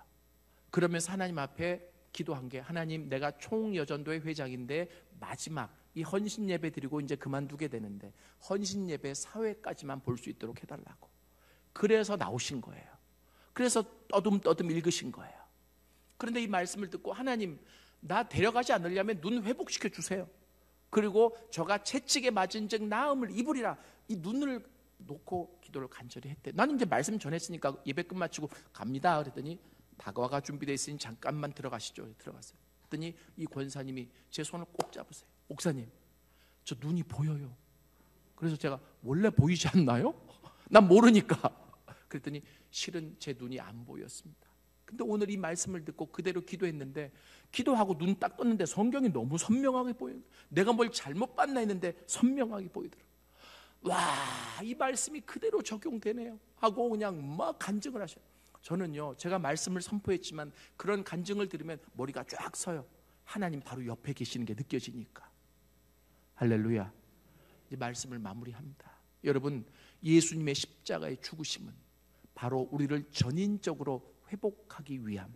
그러면서 하나님 앞에 기도한 게, 하나님, 내가 총여전도회 회장인데 마지막 이 헌신 예배 드리고 이제 그만두게 되는데 헌신 예배 사회까지만 볼 수 있도록 해달라고. 그래서 나오신 거예요. 그래서 떠듬떠듬 읽으신 거예요. 그런데 이 말씀을 듣고, 하나님, 나 데려가지 않으려면 눈 회복시켜 주세요. 그리고 저가 채찍에 맞은 즉 나음을 입으리라. 이 눈을 놓고 기도를 간절히 했대. 나는 이제 말씀 전했으니까 예배 끝마치고 갑니다. 그랬더니 다과가 준비되어 있으니 잠깐만 들어가시죠. 들어갔어요. 그랬더니 이 권사님이 제 손을 꼭 잡으세요. 목사님, 저 눈이 보여요. 그래서 제가, 원래 보이지 않나요? 난 모르니까. 그랬더니 실은 제 눈이 안 보였습니다. 근데 오늘 이 말씀을 듣고 그대로 기도했는데, 기도하고 눈 딱 떴는데 성경이 너무 선명하게 보여요. 내가 뭘 잘못 봤나 했는데 선명하게 보이더라고요. 와, 이 말씀이 그대로 적용되네요 하고 그냥 막 간증을 하셔요. 저는요, 제가 말씀을 선포했지만 그런 간증을 들으면 머리가 쫙 서요. 하나님 바로 옆에 계시는 게 느껴지니까. 할렐루야. 이 말씀을 마무리합니다. 여러분, 예수님의 십자가의 죽으심은 바로 우리를 전인적으로 회복하기 위함,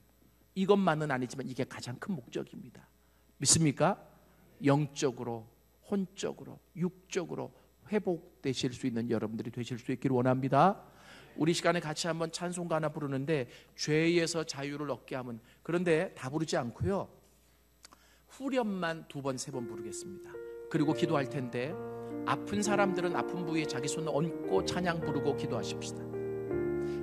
이것만은 아니지만 이게 가장 큰 목적입니다. 믿습니까? 영적으로, 혼적으로, 육적으로 회복되실 수 있는 여러분들이 되실 수 있기를 원합니다. 우리 시간에 같이 한번 찬송가 하나 부르는데, 죄에서 자유를 얻게 함은, 그런데 다 부르지 않고요, 후렴만 2번, 3번 부르겠습니다. 그리고 기도할 텐데, 아픈 사람들은 아픈 부위에 자기 손을 얹고 찬양 부르고 기도하십시다.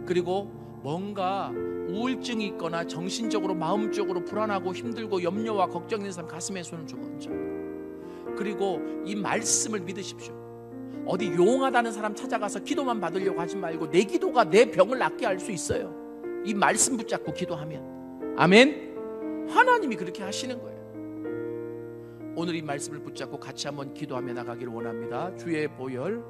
그리고 뭔가 우울증이 있거나 정신적으로, 마음적으로 불안하고 힘들고 염려와 걱정되는 사람 가슴에 손을 좀 얹어요. 그리고 이 말씀을 믿으십시오. 어디 용하다는 사람 찾아가서 기도만 받으려고 하지 말고 내 기도가 내 병을 낫게 할 수 있어요. 이 말씀 붙잡고 기도하면. 아멘. 하나님이 그렇게 하시는 거예요. 오늘 이 말씀을 붙잡고 같이 한번 기도하며 나가기를 원합니다. 주의 보혈,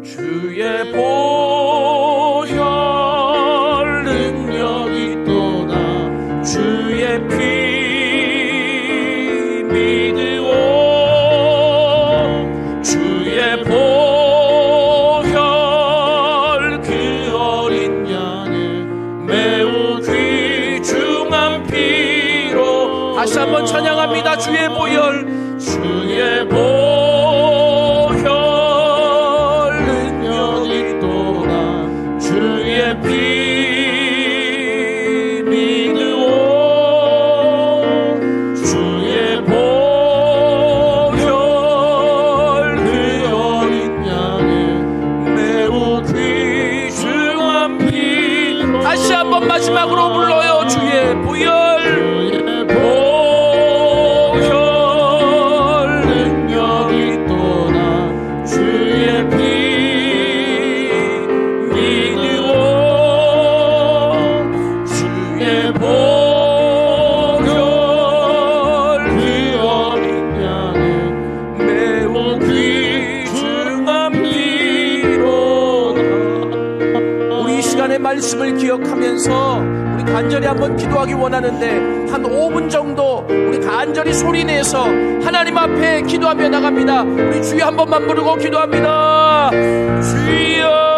주의 보혈 능력이 있도다. 주의 피 믿으오. 주의 보혈 그 어린 양의 매우 귀중한 피로. 다시 한번 찬양합니다. 주의 보혈, 주의 보혈 마지막으로 불러요. 주의 보혈, 보혈 능력이 있도다. 주의 피 믿으오. 주의 보혈 그 어린 양의 매우 귀중한 피로다. 우리 이 시간의 말씀을 기억하면서 우리 간절히 한번 기도하기 원하는데 한 5분 정도 우리 간절히 소리내서 하나님 앞에 기도하며 나갑니다. 우리 주여 한 번만 부르고 기도합니다. 주여.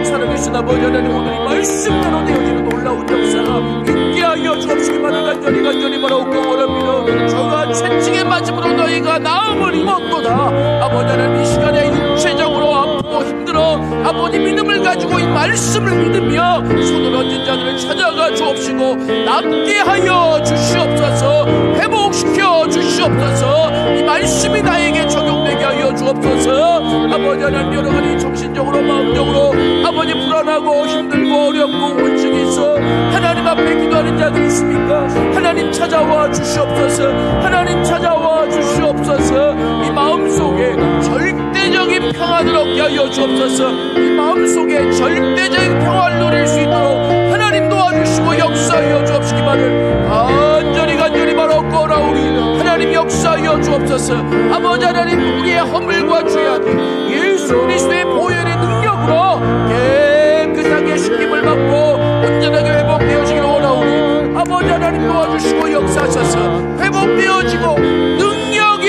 살아계신 아버지 하나님, 오늘 이 말씀대로 되어지는 놀라운 역사가 있게 하여 주옵시기만을 간절히 바라옵고 원합니다. 저가 채찍에 맞음으로 너희가 나음을 입었도다. 아버지 하나님, 이 시간에 육체적으로 아프고 힘들어 아버님 믿음을 가지고 이 말씀을 믿으며 손을 얹은 자들을 찾아가 주옵시고 낫게 하여 주시옵소서. 회복시켜 주시옵소서. 이 말씀이 나에게 적용되게 하여 주옵소서. 아버지 하나님, 여러 가지 정신적으로 마음적으로 아버지 불안하고 힘들고 어렵고 우울증이 있어 하나님 앞에 기도하는 자들 있습니까? 하나님 찾아와 주시옵소서. 하나님 찾아와 주시옵소서. 이 마음속에 절대적인 평안을 얻게 하여 주옵소서. 이 마음속에 절대적인 평안을 누릴 수 있도록 하나님 도와주시고 역사하여 주옵시기만을 간절히 바라옵고 나오니 하나님 역사하여 주옵소서. 아버지 하나님, 우리의 허물과 죄악이 예수 그리스도의 보혈의 능력으로 깨끗하게 씻김을 받고 온전하게 회복되어지기를 원하오니 아버지 하나님 도와주시고 역사하셔서 회복되어지고 능력이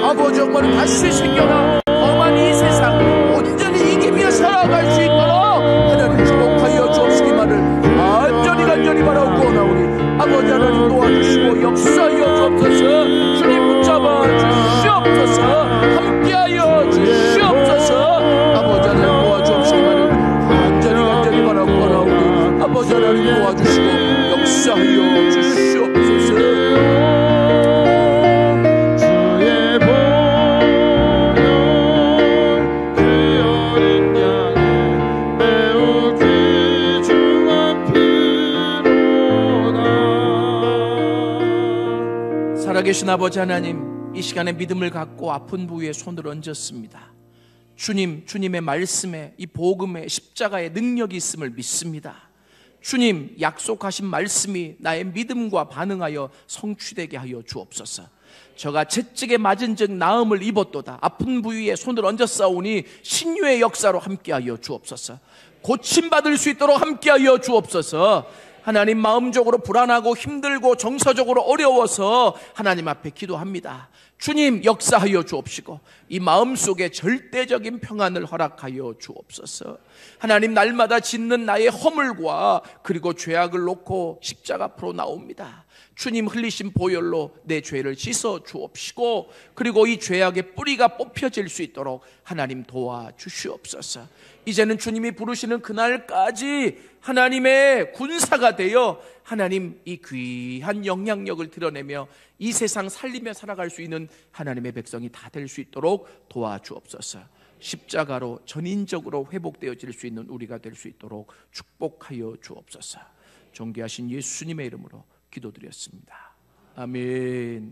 아버지 정말 다시 생겨나 험한 이 세상 온전히 이기며 살아갈 수 있도록 하나님 축복하여 주옵시기만을 간절히 바라옵고 나오니 아버지 하나님 도와주시고 역사하여 주옵소서. 주님 붙잡아 주시옵소서. 함께하여 주시옵소서. 아버지 하나님 도와주옵시기만을 간절히 바라옵고 나오니 아버지 하나님 도와주시고 역사하여 주시옵소서. 살아계신 아버지 하나님, 이 시간에 믿음을 갖고 아픈 부위에 손을 얹었습니다. 주님의 말씀에, 이 복음에, 십자가의 능력이 있음을 믿습니다. 주님 약속하신 말씀이 나의 믿음과 반응하여 성취되게 하여 주옵소서. 저가 채찍에 맞은 즉 나음을 입었도다. 아픈 부위에 손을 얹었사오니 신유의 역사로 함께하여 주옵소서. 고침받을 수 있도록 함께하여 주옵소서. 하나님, 마음적으로 불안하고 힘들고 정서적으로 어려워서 하나님 앞에 기도합니다. 주님 역사하여 주옵시고 이 마음속에 절대적인 평안을 허락하여 주옵소서. 하나님, 날마다 짓는 나의 허물과 그리고 죄악을 놓고 십자가 앞으로 나옵니다. 주님 흘리신 보혈로 내 죄를 씻어 주옵시고 그리고 이 죄악의 뿌리가 뽑혀질 수 있도록 하나님 도와주시옵소서. 이제는 주님이 부르시는 그날까지 하나님의 군사가 되어 하나님 이 귀한 영향력을 드러내며 이 세상 살리며 살아갈 수 있는 하나님의 백성이 다 될 수 있도록 도와주옵소서. 십자가로 전인적으로 회복되어질 수 있는 우리가 될 수 있도록 축복하여 주옵소서. 존귀하신 예수님의 이름으로 기도드렸습니다. 아멘.